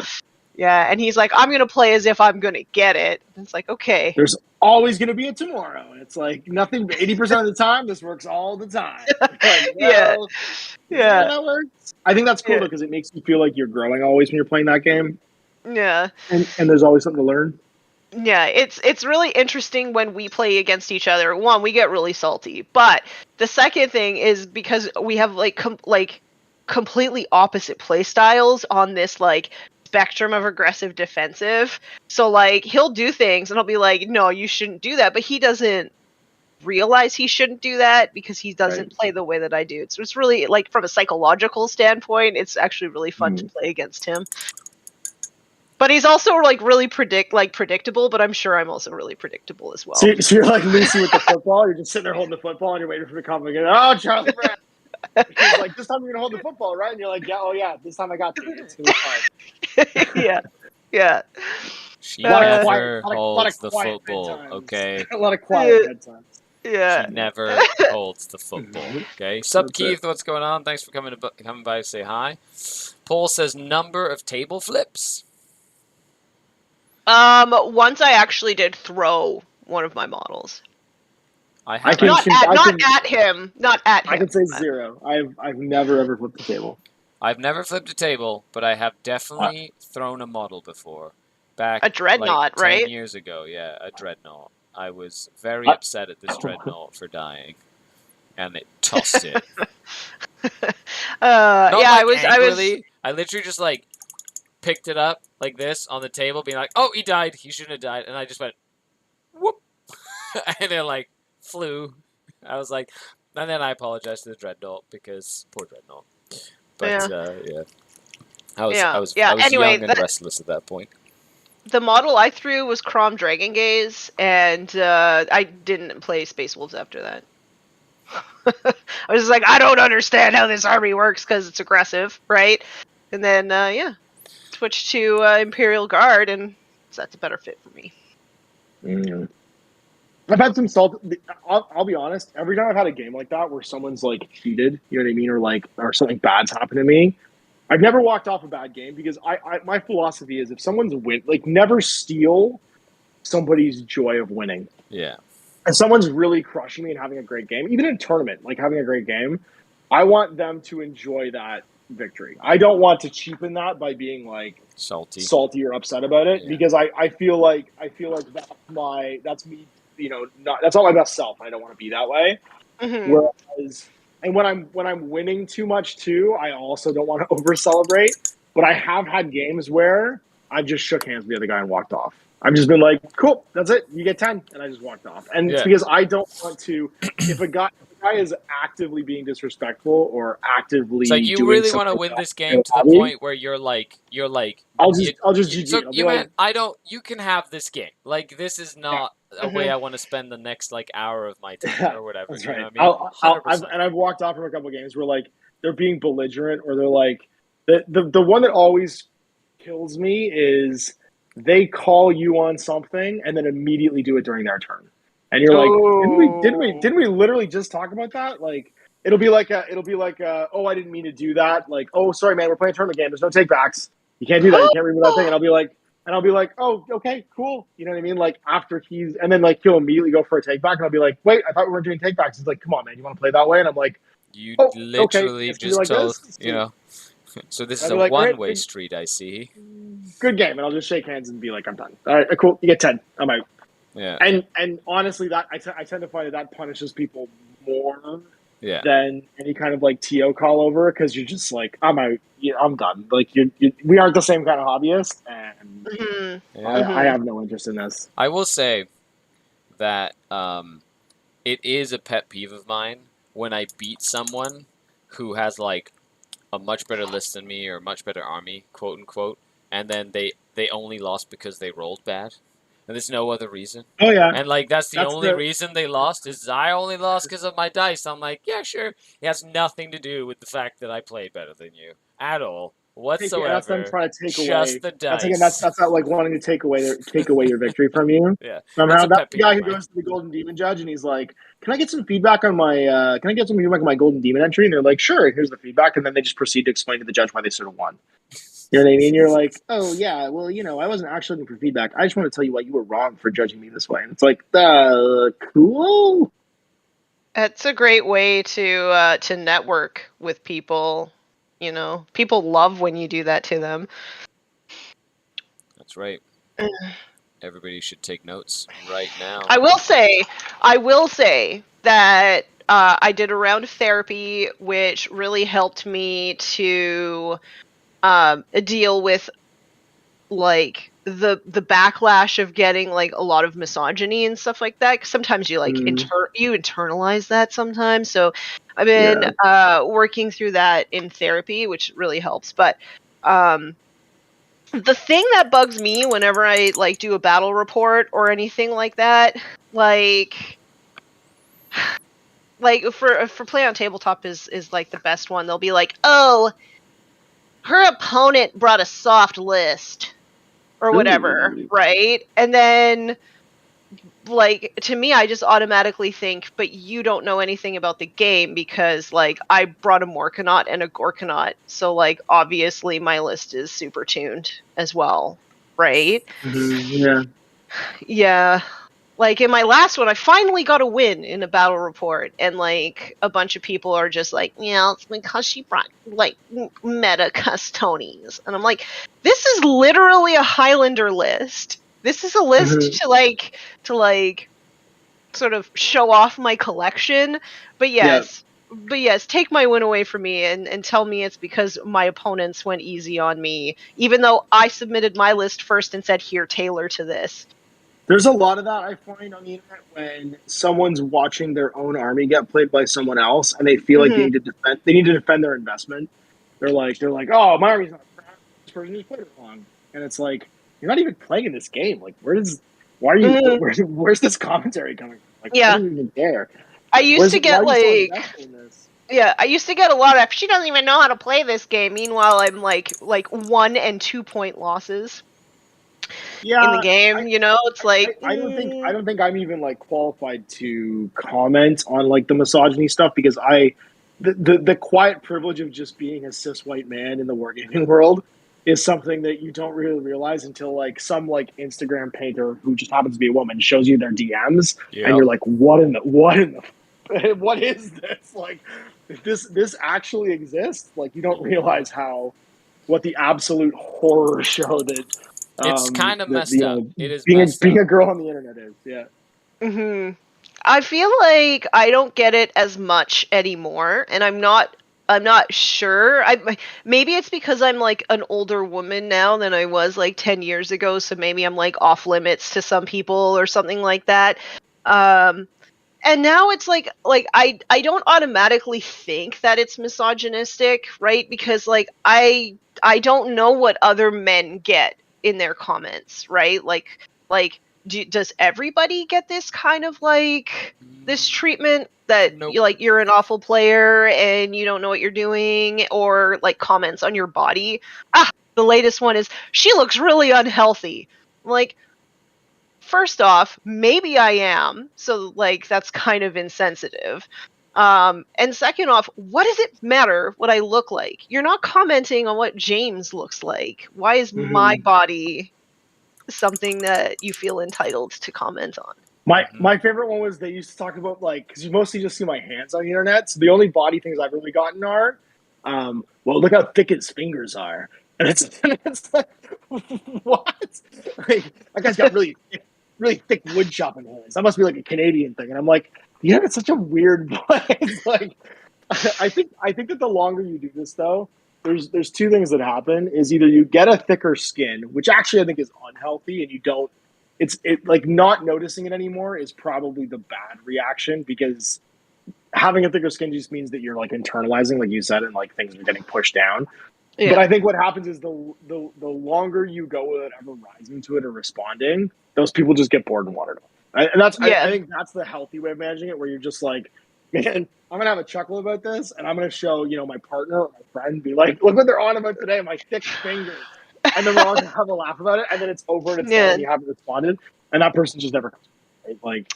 [SPEAKER 3] Yeah, and he's like, I'm gonna play as if I'm gonna get it. And it's like, okay.
[SPEAKER 4] There's always going to be a tomorrow. And it's like nothing, 80% of the time, this works all the time. Like,
[SPEAKER 3] Yeah.
[SPEAKER 4] well,
[SPEAKER 3] Yeah.
[SPEAKER 4] that works. I think that's cool
[SPEAKER 3] Yeah.
[SPEAKER 4] though, because it makes you feel like you're growing always when you're playing that game.
[SPEAKER 3] Yeah.
[SPEAKER 4] And there's always something to learn.
[SPEAKER 3] Yeah, it's really interesting when we play against each other. One, we get really salty, but the second thing is because we have like completely opposite play styles on this like spectrum of aggressive defensive. So like he'll do things and I'll be like, "No, you shouldn't do that," but he doesn't realize he shouldn't do that because he doesn't play the way that I do. So it's really like from a psychological standpoint, it's actually really fun to play against him. But he's also like really predictable, but I'm sure I'm also really predictable as well.
[SPEAKER 4] So you're like Lucy with the football. You're just sitting there holding the football, and you're waiting for the comment again. Oh, Charlie Brown. He's like, this time you're gonna hold the football, right? And you're like, yeah, oh yeah, this time I got to. It's gonna be fine.
[SPEAKER 3] Yeah.
[SPEAKER 2] She never
[SPEAKER 4] a lot
[SPEAKER 2] holds
[SPEAKER 4] of
[SPEAKER 2] the
[SPEAKER 4] quiet
[SPEAKER 2] football,
[SPEAKER 4] bedtimes.
[SPEAKER 2] okay?
[SPEAKER 4] A lot of quiet bedtimes.
[SPEAKER 3] Yeah.
[SPEAKER 2] She never holds the football, okay? Sup, Keith, what's going on? Thanks for coming by to say hi. Paul says number of table flips.
[SPEAKER 3] Once I actually did throw one of my models.
[SPEAKER 2] I
[SPEAKER 3] Not at him.
[SPEAKER 4] I can say 0. I've never ever flipped the table.
[SPEAKER 2] I've never flipped a table, but I have definitely thrown a model before. Back
[SPEAKER 3] a dreadnought,
[SPEAKER 2] like 10
[SPEAKER 3] right?
[SPEAKER 2] years ago, yeah, a dreadnought. I was very upset at this dreadnought for dying, and it tossed it.
[SPEAKER 3] I
[SPEAKER 2] literally just like picked it up like this on the table, being like, "Oh, he died. He shouldn't have died," and I just went, "Whoop," and it like flew. I was like, and then I apologized to the dreadnought because poor dreadnought. But yeah. I was
[SPEAKER 3] anyway,
[SPEAKER 2] young and restless at that point.
[SPEAKER 3] The model I threw was Crom Dragon Gaze, and I didn't play Space Wolves after that. I was just like, I don't understand how this army works because it's aggressive, right? And then, switched to Imperial Guard, and that's a better fit for me.
[SPEAKER 4] I've had some salt. I'll be honest. Every time I've had a game like that where someone's like cheated, you know what I mean, or something bad's happened to me, I've never walked off a bad game because my philosophy is if someone's never steal somebody's joy of winning.
[SPEAKER 2] Yeah.
[SPEAKER 4] And someone's really crushing me and having a great game, even in a tournament, like having a great game, I want them to enjoy that victory. I don't want to cheapen that by being like salty or upset about it because I feel like that's me. You know, that's not my best self. I don't want to be that way.
[SPEAKER 3] Mm-hmm.
[SPEAKER 4] Whereas, and when I'm winning too much too, I also don't want to over celebrate. But I have had games where I just shook hands with the other guy and walked off. I've just been like, cool, that's it. You get 10, and I just walked off. And it's because I don't want to. If a guy is actively being disrespectful or actively,
[SPEAKER 2] it's like you really want to win this game to the point where you're like,
[SPEAKER 4] I'll just GG.
[SPEAKER 2] So you can have this game. Like this is not a way I want to spend the next like hour of my time or whatever.
[SPEAKER 4] That's
[SPEAKER 2] you
[SPEAKER 4] right.
[SPEAKER 2] know what I mean?
[SPEAKER 4] I've walked off from a couple of games where like they're being belligerent or they're like the one that always kills me is they call you on something and then immediately do it during their turn. And you're like, didn't we literally just talk about that? Like it'll be like oh, I didn't mean to do that. Like, oh, sorry, man, we're playing a tournament game. There's no takebacks. You can't do that. You can't remove that thing. And I'll be like, oh, okay, cool. You know what I mean? Like after and then like he'll immediately go for a take back and I'll be like, wait, I thought we weren't doing take backs. He's like, come on, man, you want to play that way? And I'm like,
[SPEAKER 2] you literally just like told, you know. So this is a one-way street, I see.
[SPEAKER 4] Good game, and I'll just shake hands and be like, I'm done. All right, cool. You get 10. I'm out.
[SPEAKER 2] Yeah.
[SPEAKER 4] And honestly, that I tend to find that punishes people more than any kind of like TO call over because you're just like, I'm out. I'm done. Like we aren't the same kind of hobbyist, and I have no interest in this.
[SPEAKER 2] I will say that it is a pet peeve of mine when I beat someone who has like a much better list than me or a much better army, quote unquote, and then they only lost because they rolled bad. And there's no other reason.
[SPEAKER 4] Oh, yeah.
[SPEAKER 2] And, like, that's the only reason they lost is I only lost because of my dice. I'm like, yeah, sure. It has nothing to do with the fact that I played better than you at all. Whatsoever.
[SPEAKER 4] That's them trying to take
[SPEAKER 2] just
[SPEAKER 4] away.
[SPEAKER 2] The dice.
[SPEAKER 4] That's not like wanting to take away your victory from you.
[SPEAKER 2] Yeah.
[SPEAKER 4] Somehow that guy who goes to the Golden Demon Judge and he's like, can I get some feedback on my Golden Demon entry? And they're like, sure, here's the feedback. And then they just proceed to explain to the judge why they should have won. You know what I mean? You're like, oh yeah, well, I wasn't actually looking for feedback. I just want to tell you why you were wrong for judging me this way. And it's like, cool.
[SPEAKER 3] It's a great way to network with people. People love when you do that to them.
[SPEAKER 2] That's right. Everybody should take notes right now.
[SPEAKER 3] I will say that I did a round of therapy, which really helped me to deal with like the backlash of getting like a lot of misogyny and stuff like that. 'Cause sometimes you like you internalize that sometimes. So I've been working through that in therapy, which really helps. But the thing that bugs me whenever I like do a battle report or anything like that, like for play on tabletop is like the best one. They'll be like, oh, her opponent brought a soft list or whatever, right? And then like to me, I just automatically think, but you don't know anything about the game because like I brought a Morkanaut and a Gorkanaut, so like obviously my list is super tuned as well, right?
[SPEAKER 4] Yeah.
[SPEAKER 3] Yeah. Like in my last one, I finally got a win in a battle report, and like a bunch of people are just like, yeah, it's because she brought like meta Custonies, and I'm like, this is literally a Highlander list. This is a list to like sort of show off my collection. But yes, take my win away from me and tell me it's because my opponents went easy on me, even though I submitted my list first and said, here, tailor to this.
[SPEAKER 4] There's a lot of that I find on the internet when someone's watching their own army get played by someone else, and they feel like they need to defend. They need to defend their investment. They're like, oh, my army's not this person just played it wrong, and it's like you're not even playing in this game. Like, where's this commentary coming from? Like, I don't even care.
[SPEAKER 3] I used to get a lot of. She doesn't even know how to play this game. Meanwhile, I'm like 1 and 2 point losses. In the game, it's like
[SPEAKER 4] I don't think I'm even like qualified to comment on like the misogyny stuff because the quiet privilege of just being a cis white man in the wargaming world is something that you don't really realize until like some like Instagram painter who just happens to be a woman shows you their DMs and you're like, what is this? Like this actually exists? Like you don't realize what the absolute horror show that
[SPEAKER 2] it's kind of messed up. It is
[SPEAKER 4] being a girl on the internet is, yeah.
[SPEAKER 3] Mm-hmm. I feel like I don't get it as much anymore, and I'm not sure. Maybe it's because I'm like an older woman now than I was like 10 years ago, so maybe I'm like off limits to some people or something like that. And now it's like I don't automatically think that it's misogynistic, right? Because like I don't know what other men get in their comments, right? Like does everybody get this kind of like this treatment that you're an awful player and you don't know what you're doing, or like comments on your body? The latest one is she looks really unhealthy. Like, first off, maybe I am, so like that's kind of insensitive. And second off, what does it matter what I look like? You're not commenting on what James looks like. Why is my body something that you feel entitled to comment on?
[SPEAKER 4] My favorite one was they used to talk about like, because you mostly just see my hands on the internet, so the only body things I've really gotten are, well, look how thick his fingers are, and it's like, what? Like, that guy's got really thick wood chopping hands. That must be like a Canadian thing, and I'm like, yeah, it's such a weird place. Like, I think that the longer you do this, though, there's two things that happen. Is either you get a thicker skin, which actually I think is unhealthy, and you don't. It like not noticing it anymore is probably the bad reaction, because having a thicker skin just means that you're like internalizing, like you said, and like things are getting pushed down. Yeah. But I think what happens is the longer you go without ever rising to it or responding, those people just get bored and watered off. And that's I think that's the healthy way of managing it, where you're just like, man, I'm gonna have a chuckle about this, and I'm gonna show my partner or my friend, be like, look what they're on about today, my thick fingers, and then we're all gonna have a laugh about it, and then it's over and it's done, and you haven't responded, and that person just never comes back, right?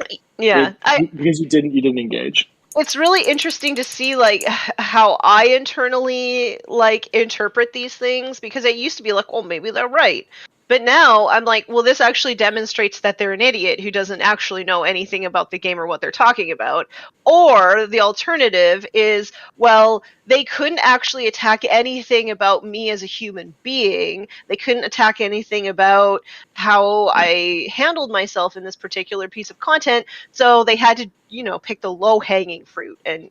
[SPEAKER 4] Like, because you didn't engage.
[SPEAKER 3] It's really interesting to see like how I internally like interpret these things, because it used to be like, well, maybe they're right. But now I'm like, well, this actually demonstrates that they're an idiot who doesn't actually know anything about the game or what they're talking about. Or the alternative is, well, they couldn't actually attack anything about me as a human being. They couldn't attack anything about how I handled myself in this particular piece of content. So they had to, pick the low hanging fruit and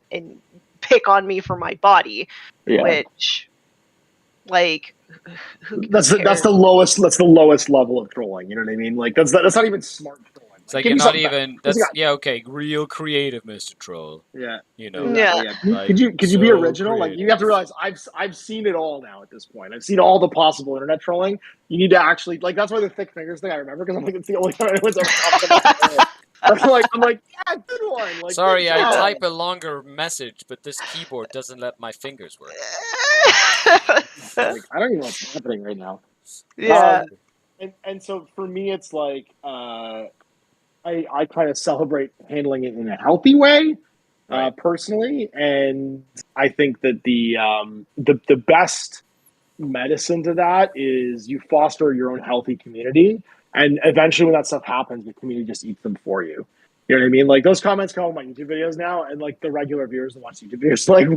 [SPEAKER 3] pick on me for my body,
[SPEAKER 4] Yeah.
[SPEAKER 3] which, like, who
[SPEAKER 4] That's
[SPEAKER 3] cares?
[SPEAKER 4] the lowest level of trolling. You know what I mean? Like that's not even smart trolling.
[SPEAKER 2] It's like
[SPEAKER 4] give
[SPEAKER 2] you're
[SPEAKER 4] me
[SPEAKER 2] not
[SPEAKER 4] something
[SPEAKER 2] even.
[SPEAKER 4] better.
[SPEAKER 2] That's okay. Real creative, Mr. Troll.
[SPEAKER 4] Yeah.
[SPEAKER 2] You know.
[SPEAKER 3] Yeah.
[SPEAKER 2] Like,
[SPEAKER 4] Could you be
[SPEAKER 2] so
[SPEAKER 4] original? Like you have to
[SPEAKER 2] creative.
[SPEAKER 4] realize I've seen it all now at this point. I've seen all the possible internet trolling. You need to actually like that's why the thick fingers thing I remember, because I'm like, it's the only time anyone's ever commented. I'm like, yeah, good one. Like,
[SPEAKER 2] Sorry,
[SPEAKER 4] good
[SPEAKER 2] I
[SPEAKER 4] job.
[SPEAKER 2] type a longer message, but this keyboard doesn't let my fingers work.
[SPEAKER 4] Like, I don't even know what's happening right now.
[SPEAKER 3] Yeah.
[SPEAKER 4] And so for me, it's like I kind of celebrate handling it in a healthy way,
[SPEAKER 2] Right.
[SPEAKER 4] personally, and I think that the best medicine to that is you foster your own healthy community, and eventually when that stuff happens, the community just eats them for you. You know what I mean? Like those comments come on my YouTube videos now, and like the regular viewers that watch YouTube videos, like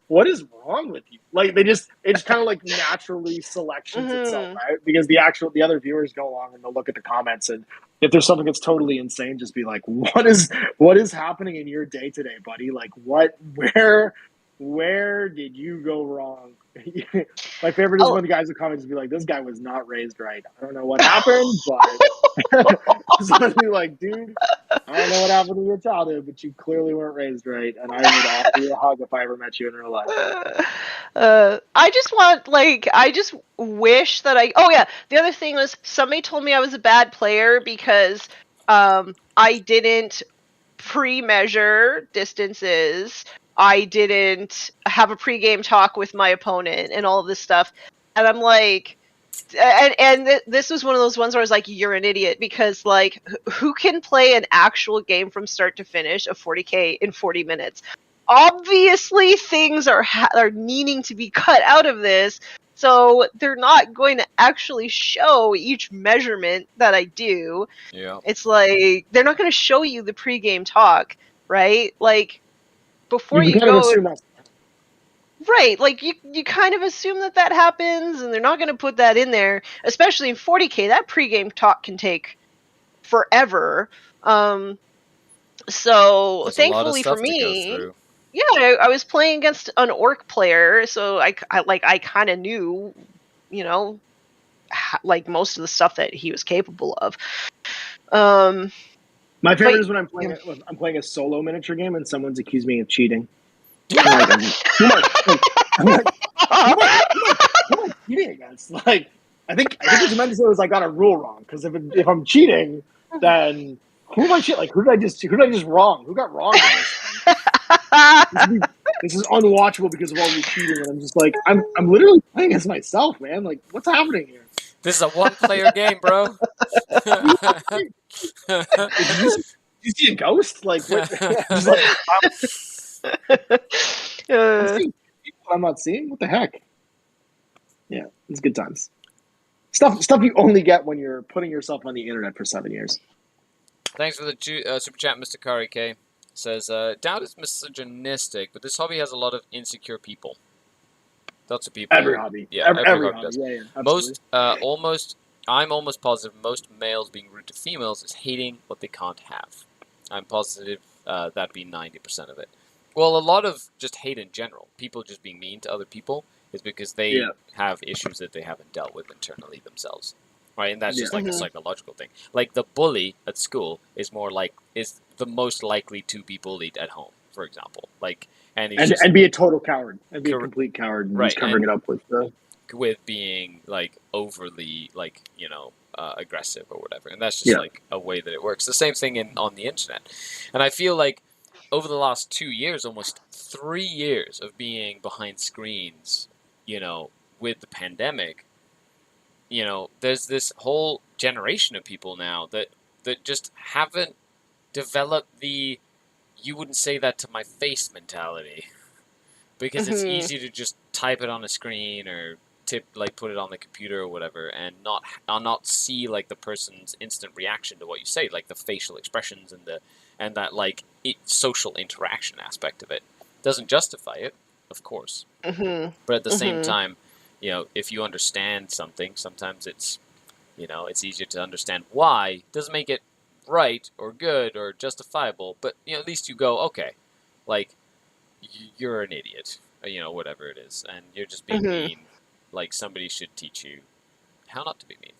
[SPEAKER 4] what is wrong with you? Like it just kind of like naturally selections itself out, because the other viewers go along and they'll look at the comments, and if there's something that's totally insane, just be like, what is happening in your day today, buddy? Like where did you go wrong? My favorite is when the guys in comments be like, this guy was not raised right. I don't know what happened, but somebody like, dude, I don't know what happened in your childhood, but you clearly weren't raised right, and I would offer you a hug if I ever met you in real life.
[SPEAKER 3] I just wish that oh yeah, the other thing was somebody told me I was a bad player because I didn't pre-measure distances. I didn't have a pre-game talk with my opponent and all of this stuff. And I'm like, this was one of those ones where I was like, you're an idiot, because like who can play an actual game from start to finish of 40K in 40 minutes? Obviously things are needing to be cut out of this, so they're not going to actually show each measurement that I do.
[SPEAKER 2] Yeah.
[SPEAKER 3] It's like they're not going to show you the pregame talk, right? Like before you
[SPEAKER 4] kind
[SPEAKER 3] go,
[SPEAKER 4] of assume that's
[SPEAKER 3] right? Like you kind of assume that happens, and they're not going to put that in there, especially in 40K. That pregame talk can take forever. So
[SPEAKER 2] There's
[SPEAKER 3] thankfully
[SPEAKER 2] a lot of
[SPEAKER 3] for
[SPEAKER 2] stuff to go
[SPEAKER 3] me,
[SPEAKER 2] through.
[SPEAKER 3] yeah, I was playing against an orc player, so I kind of knew, like most of the stuff that he was capable of.
[SPEAKER 4] my favorite is when
[SPEAKER 3] yeah.
[SPEAKER 4] I'm playing a solo miniature game and someone's accused me of cheating. I'm like, who am I cheating against? Like, I think what you meant to say was I got a rule wrong, because if I'm cheating, then who am I cheating? Like, who did I just wrong? Who got wrong in this? This is unwatchable because of all the cheating, and I'm just like, I'm literally playing as myself, man. Like, what's happening here?
[SPEAKER 2] This is a one-player game, bro.
[SPEAKER 4] Did you see a ghost? Like, what? Just like, I'm seeing people I'm not seeing. What the heck? Yeah, it's good times. Stuff you only get when you're putting yourself on the internet for 7 years.
[SPEAKER 2] Thanks for the super chat, Mr. Kari K. Says, doubt is misogynistic, but this hobby has a lot of insecure people. Lots of people.
[SPEAKER 4] Every hobby.
[SPEAKER 2] Yeah, every hobby
[SPEAKER 4] does.
[SPEAKER 2] does.
[SPEAKER 4] Yeah,
[SPEAKER 2] I'm almost positive most males being rude to females is hating what they can't have. I'm positive that'd be 90% of it. Well, a lot of just hate in general, people just being mean to other people, is because they have issues that they haven't dealt with internally themselves. Right, and that's just like a psychological thing. Like the bully at school is the most likely to be bullied at home, for example. Like and
[SPEAKER 4] be a total coward, and be a complete coward, and just covering it up
[SPEAKER 2] with being like overly aggressive or whatever. And that's just like a way that it works. The same thing on the internet. And I feel like over the last 2 years, almost 3 years of being behind screens, with the pandemic, there's this whole generation of people now that just haven't developed the you wouldn't say that to my face mentality. Because it's easy to just type it on a screen or put it on the computer or whatever, and not see like the person's instant reaction to what you say, like the facial expressions and that like social interaction aspect of it. Doesn't justify it, of course. But at the same time, if you understand something, sometimes it's easier to understand why. Doesn't make it right or good or justifiable, but at least you go, okay, like, you're an idiot, whatever it is, and you're just being mean. Like, somebody should teach you how not to be mean.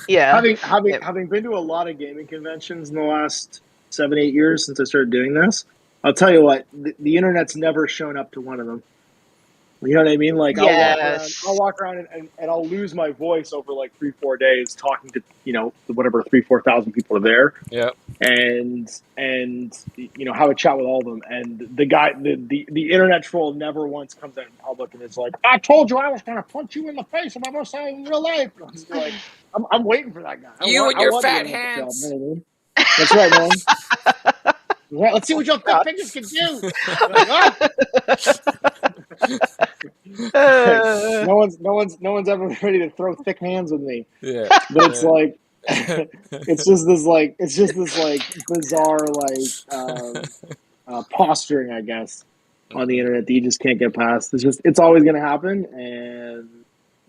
[SPEAKER 3] Yeah.
[SPEAKER 4] Having been to a lot of gaming conventions in the last 7-8 years since I started doing this, I'll tell you what, the internet's never shown up to one of them. You know what I mean? Like,
[SPEAKER 3] Yes.
[SPEAKER 4] I'll walk around and I'll lose my voice over like 3-4 days talking to whatever 3,000-4,000 people are there.
[SPEAKER 2] Yeah.
[SPEAKER 4] And have a chat with all of them. And the guy, the internet troll, never once comes out in public and is like, "I told you I was going to punch you in the face if I was saying in real life." I'm just like, I'm waiting for that guy.
[SPEAKER 2] And your fat hands.
[SPEAKER 4] Job, you know what I mean? That's right, man. Right, let's see what your fat fingers can do. Like, no one's ever ready to throw thick hands with me.
[SPEAKER 2] Yeah.
[SPEAKER 4] But it's like it's just this bizarre posturing, I guess, on the internet that you just can't get past. It's always going to happen, and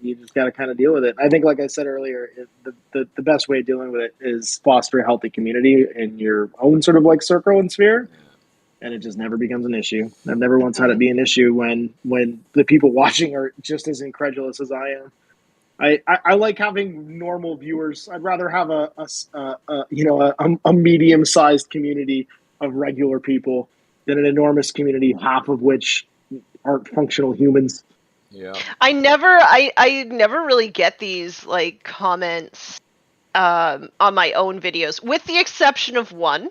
[SPEAKER 4] you just got to kind of deal with it. I think, like I said earlier, the best way of dealing with it is foster a healthy community in your own sort of like circle and sphere. And it just never becomes an issue. I've never once had it be an issue when the people watching are just as incredulous as I am. I like having normal viewers. I'd rather have a medium-sized community of regular people than an enormous community, half of which aren't functional humans.
[SPEAKER 2] Yeah.
[SPEAKER 3] I never really get these like comments on my own videos, with the exception of one.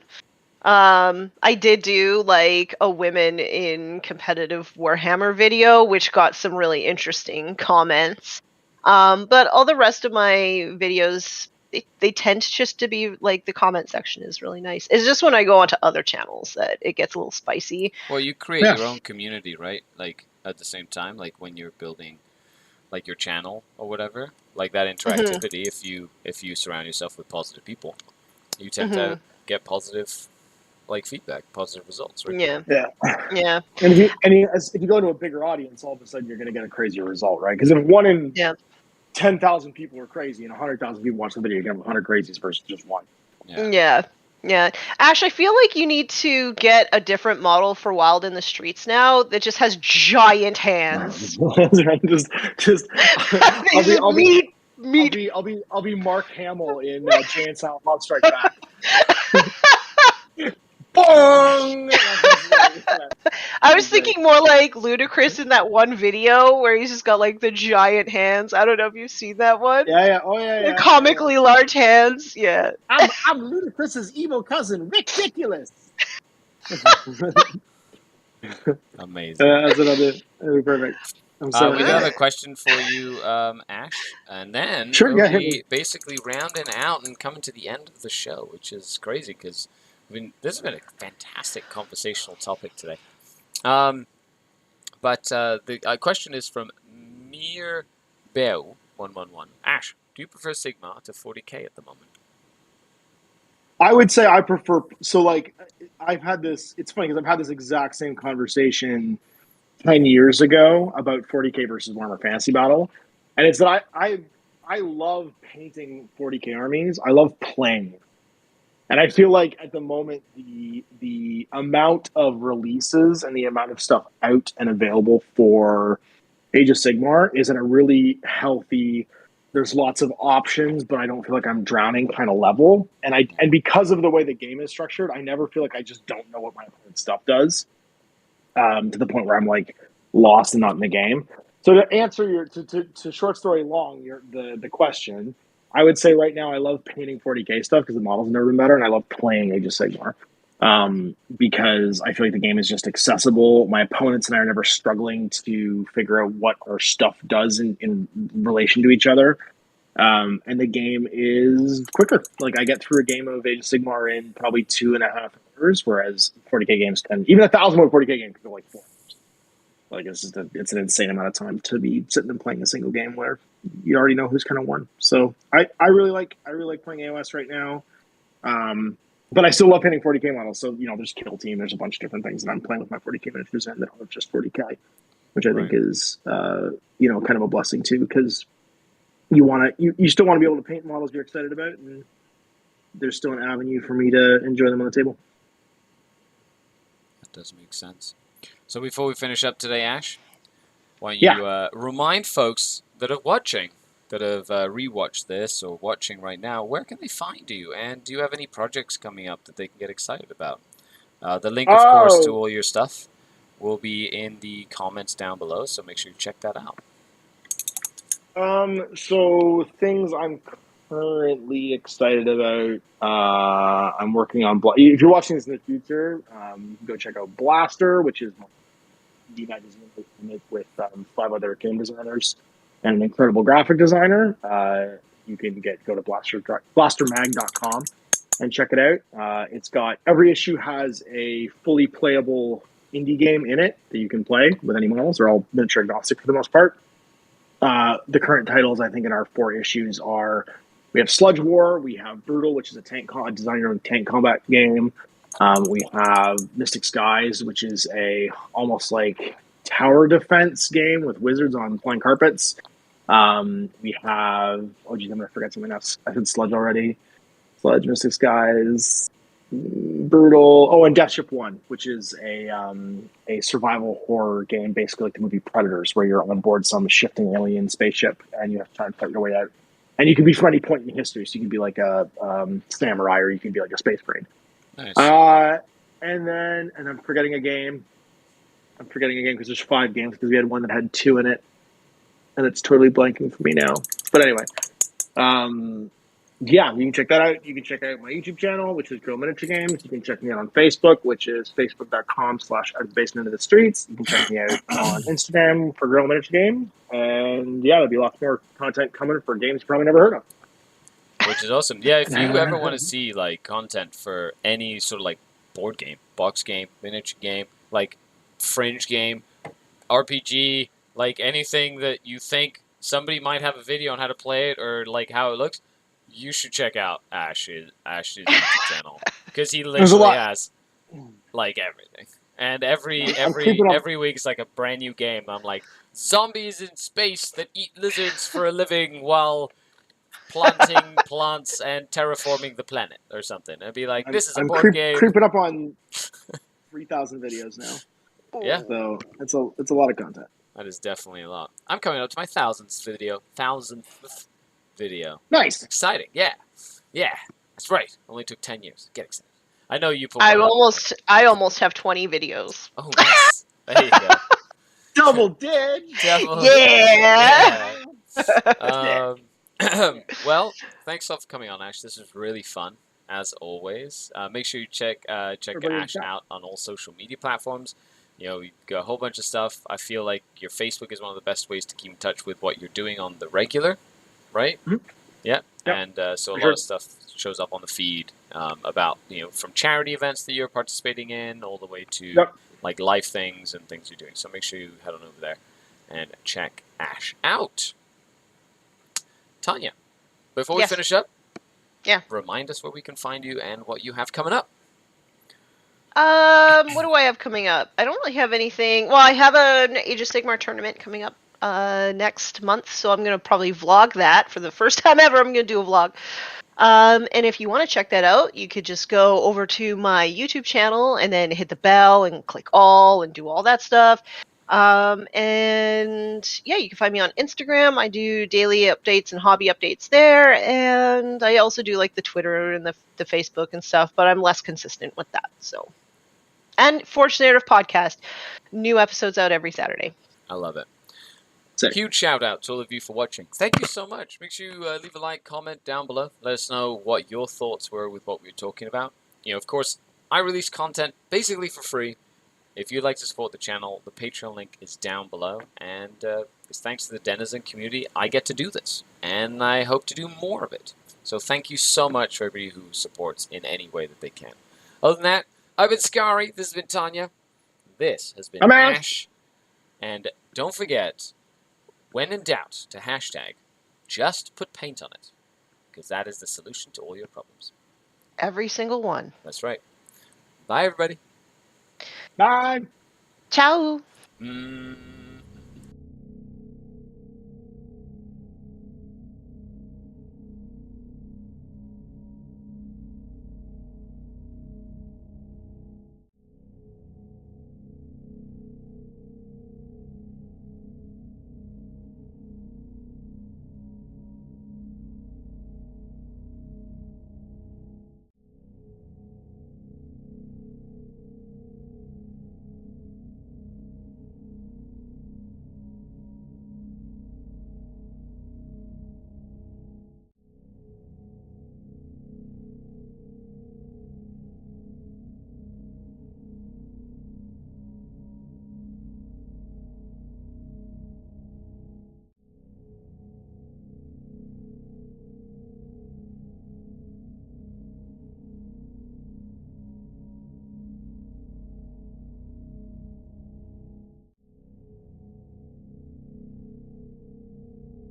[SPEAKER 3] I did do like a women in competitive Warhammer video, which got some really interesting comments. But all the rest of my videos, they tend just to be like, the comment section is really nice. It's just when I go onto other channels that it gets a little spicy.
[SPEAKER 2] Well, you create your own community, right? Like, at the same time, like when you're building like your channel or whatever, like that interactivity, if you surround yourself with positive people, you tend to get positive like feedback, positive results, right?
[SPEAKER 3] Yeah.
[SPEAKER 4] And if you go to a bigger audience, all of a sudden you're going to get a crazier result, right? Because if 1 in 10,000 people are crazy and 100,000 people watch the video, you get 100 crazies versus just one.
[SPEAKER 3] Yeah. Ash, I feel like you need to get a different model for Wild in the Streets now that just has giant hands.
[SPEAKER 4] I'll be Mark Hamill in Jay and Silent Bob Strike Back. Bong!
[SPEAKER 3] I was thinking more like Ludacris in that one video where he's just got like the giant hands. I don't know if you've seen that one.
[SPEAKER 4] Yeah. Oh yeah.
[SPEAKER 3] The comically large hands. Yeah.
[SPEAKER 4] I'm Ludacris's evil cousin, Ridiculous.
[SPEAKER 2] Amazing.
[SPEAKER 4] That's what I'll do. That'll be perfect.
[SPEAKER 2] We got a question for you, Ash, and then we'll be basically rounding out and coming to the end of the show, which is crazy because this has been a fantastic conversational topic today. But the question is from Mir Beo 111. Ash, do you prefer Sigma to 40k at the moment?
[SPEAKER 4] I would say I prefer. So, like, I've had this. It's funny because I've had this exact same conversation 10 years ago about 40k versus Warhammer Fantasy Battle, and it's that I love painting 40k armies. I love playing. And I feel like at the moment, the amount of releases and the amount of stuff out and available for Age of Sigmar is at a really healthy, there's lots of options, but I don't feel like I'm drowning kind of level. And because of the way the game is structured, I never feel like I just don't know what my opponent's stuff does, to the point where I'm like lost and not in the game. So to answer to short story long, the question, I would say right now I love painting 40k stuff because the models have never been better, and I love playing Age of Sigmar because I feel like the game is just accessible. My opponents and I are never struggling to figure out what our stuff does in relation to each other. And the game is quicker. Like, I get through a game of Age of Sigmar in probably 2.5 hours, whereas 40k games can, even 1,000 more 40k game can go like 4 hours. Like, it's an insane amount of time to be sitting and playing a single game where you already know who's kind of won. So I really like playing AOS right now. But I still love painting 40k models. So, there's Kill Team, there's a bunch of different things that I'm playing with my 40k miniatures in that are just 40k, which I think is kind of a blessing too, because you still want to be able to paint models you're excited about, and there's still an avenue for me to enjoy them on the table.
[SPEAKER 2] That does make sense. So before we finish up today, Ash, why don't you remind folks that are watching, that have rewatched this or watching right now, where can they find you? And do you have any projects coming up that they can get excited about? The link, of course, to all your stuff will be in the comments down below, so make sure you check that out.
[SPEAKER 4] So things I'm currently excited about, I'm working on, if you're watching this in the future, go check out Blaster, which is my indie magazine with 5 other game designers and an incredible graphic designer. You can go to blastermag.com and check it out. It's got, every issue has a fully playable indie game in it that you can play with any models. They're all miniature agnostic for the most part. The current titles, I think, in our 4 issues are, we have Sludge War, we have Brutal, which is a design your own tank combat game. We have Mystic Skies, which is a almost like tower defense game with wizards on flying carpets. We have, oh geez, I'm gonna forget something else. I said Sludge already. Sludge, Mystic Skies, Brutal. And Death Ship 1, which is a survival horror game, basically like the movie Predators, where you're on board some shifting alien spaceship and you have to try and fight your way out. And you can be from any point in history, so you can be like a samurai, or you can be like a space marine.
[SPEAKER 2] Nice.
[SPEAKER 4] And I'm forgetting a game. I'm forgetting a game because there's 5 games, because we had one that had 2 in it, and it's totally blanking for me now. But anyway, you can check that out. You can check out my YouTube channel, which is Guerrilla Miniature Games. You can check me out on Facebook, which is facebook.com/out of the basement into the streets. You can check me out on Instagram for Guerrilla Miniature Game. And there'll be lots more content coming for games you probably never heard of.
[SPEAKER 2] Which is awesome. Yeah, if you ever want to see like content for any sort of like board game, box game, miniature game, like fringe game, RPG, like anything that you think somebody might have a video on how to play it or like how it looks, you should check out Ash's YouTube channel, because he literally has like everything. And every week is like a brand new game. I'm like, zombies in space that eat lizards for a living while planting plants and terraforming the planet or something. I'd be like, this is a board game.
[SPEAKER 4] Creeping up on 3,000 videos now.
[SPEAKER 2] Yeah.
[SPEAKER 4] So it's a lot of content.
[SPEAKER 2] That is definitely a lot. I'm coming up to my 1000th video.
[SPEAKER 4] Nice.
[SPEAKER 2] Exciting. Yeah. That's right. Only took 10 years. Get excited. I know you put.
[SPEAKER 3] I almost have 20 videos.
[SPEAKER 2] Oh, nice. There you go.
[SPEAKER 4] Double dig.
[SPEAKER 3] Yeah.
[SPEAKER 2] Well, thanks a lot for coming on, Ash. This was really fun, as always. Make sure you check Ash out on all social media platforms. You've got a whole bunch of stuff. I feel like your Facebook is one of the best ways to keep in touch with what you're doing on the regular, right?
[SPEAKER 4] Mm-hmm.
[SPEAKER 2] Yeah. Yep. And so a lot of stuff shows up on the feed about, from charity events that you're participating in all the way to like life things and things you're doing. So make sure you head on over there and check Ash out. Tanya, before we finish up, remind us where we can find you and what you have coming up.
[SPEAKER 3] What do I have coming up? I don't really have anything. Well, I have an Age of Sigmar tournament coming up next month, so I'm going to probably vlog that for the first time ever. I'm going to do a vlog. And if you want to check that out, you could just go over to my YouTube channel and then hit the bell and click all and do all that stuff. And yeah, you can find me on Instagram. I do daily updates and hobby updates there. And I also do like the Twitter and the Facebook and stuff, but I'm less consistent with that. So, and Forge Narrative Podcast, new episodes out every Saturday.
[SPEAKER 2] I love it. Huge shout out to all of you for watching. Thank you so much. Make sure you leave a like, comment down below. Let us know what your thoughts were with what we were talking about. Of course, I release content basically for free If you'd like to support the channel, the Patreon link is down below, and it's thanks to the Denizen community I get to do this, and I hope to do more of it. So thank you so much for everybody who supports in any way that they can. Other than that, I've been Skari, this has been Tanya, this has been
[SPEAKER 4] I'm Ash.
[SPEAKER 2] Ash, and don't forget, when in doubt, to hashtag, just put paint on it, because that is the solution to all your problems.
[SPEAKER 3] Every single one.
[SPEAKER 2] That's right. Bye, everybody.
[SPEAKER 4] Bye.
[SPEAKER 3] Ciao.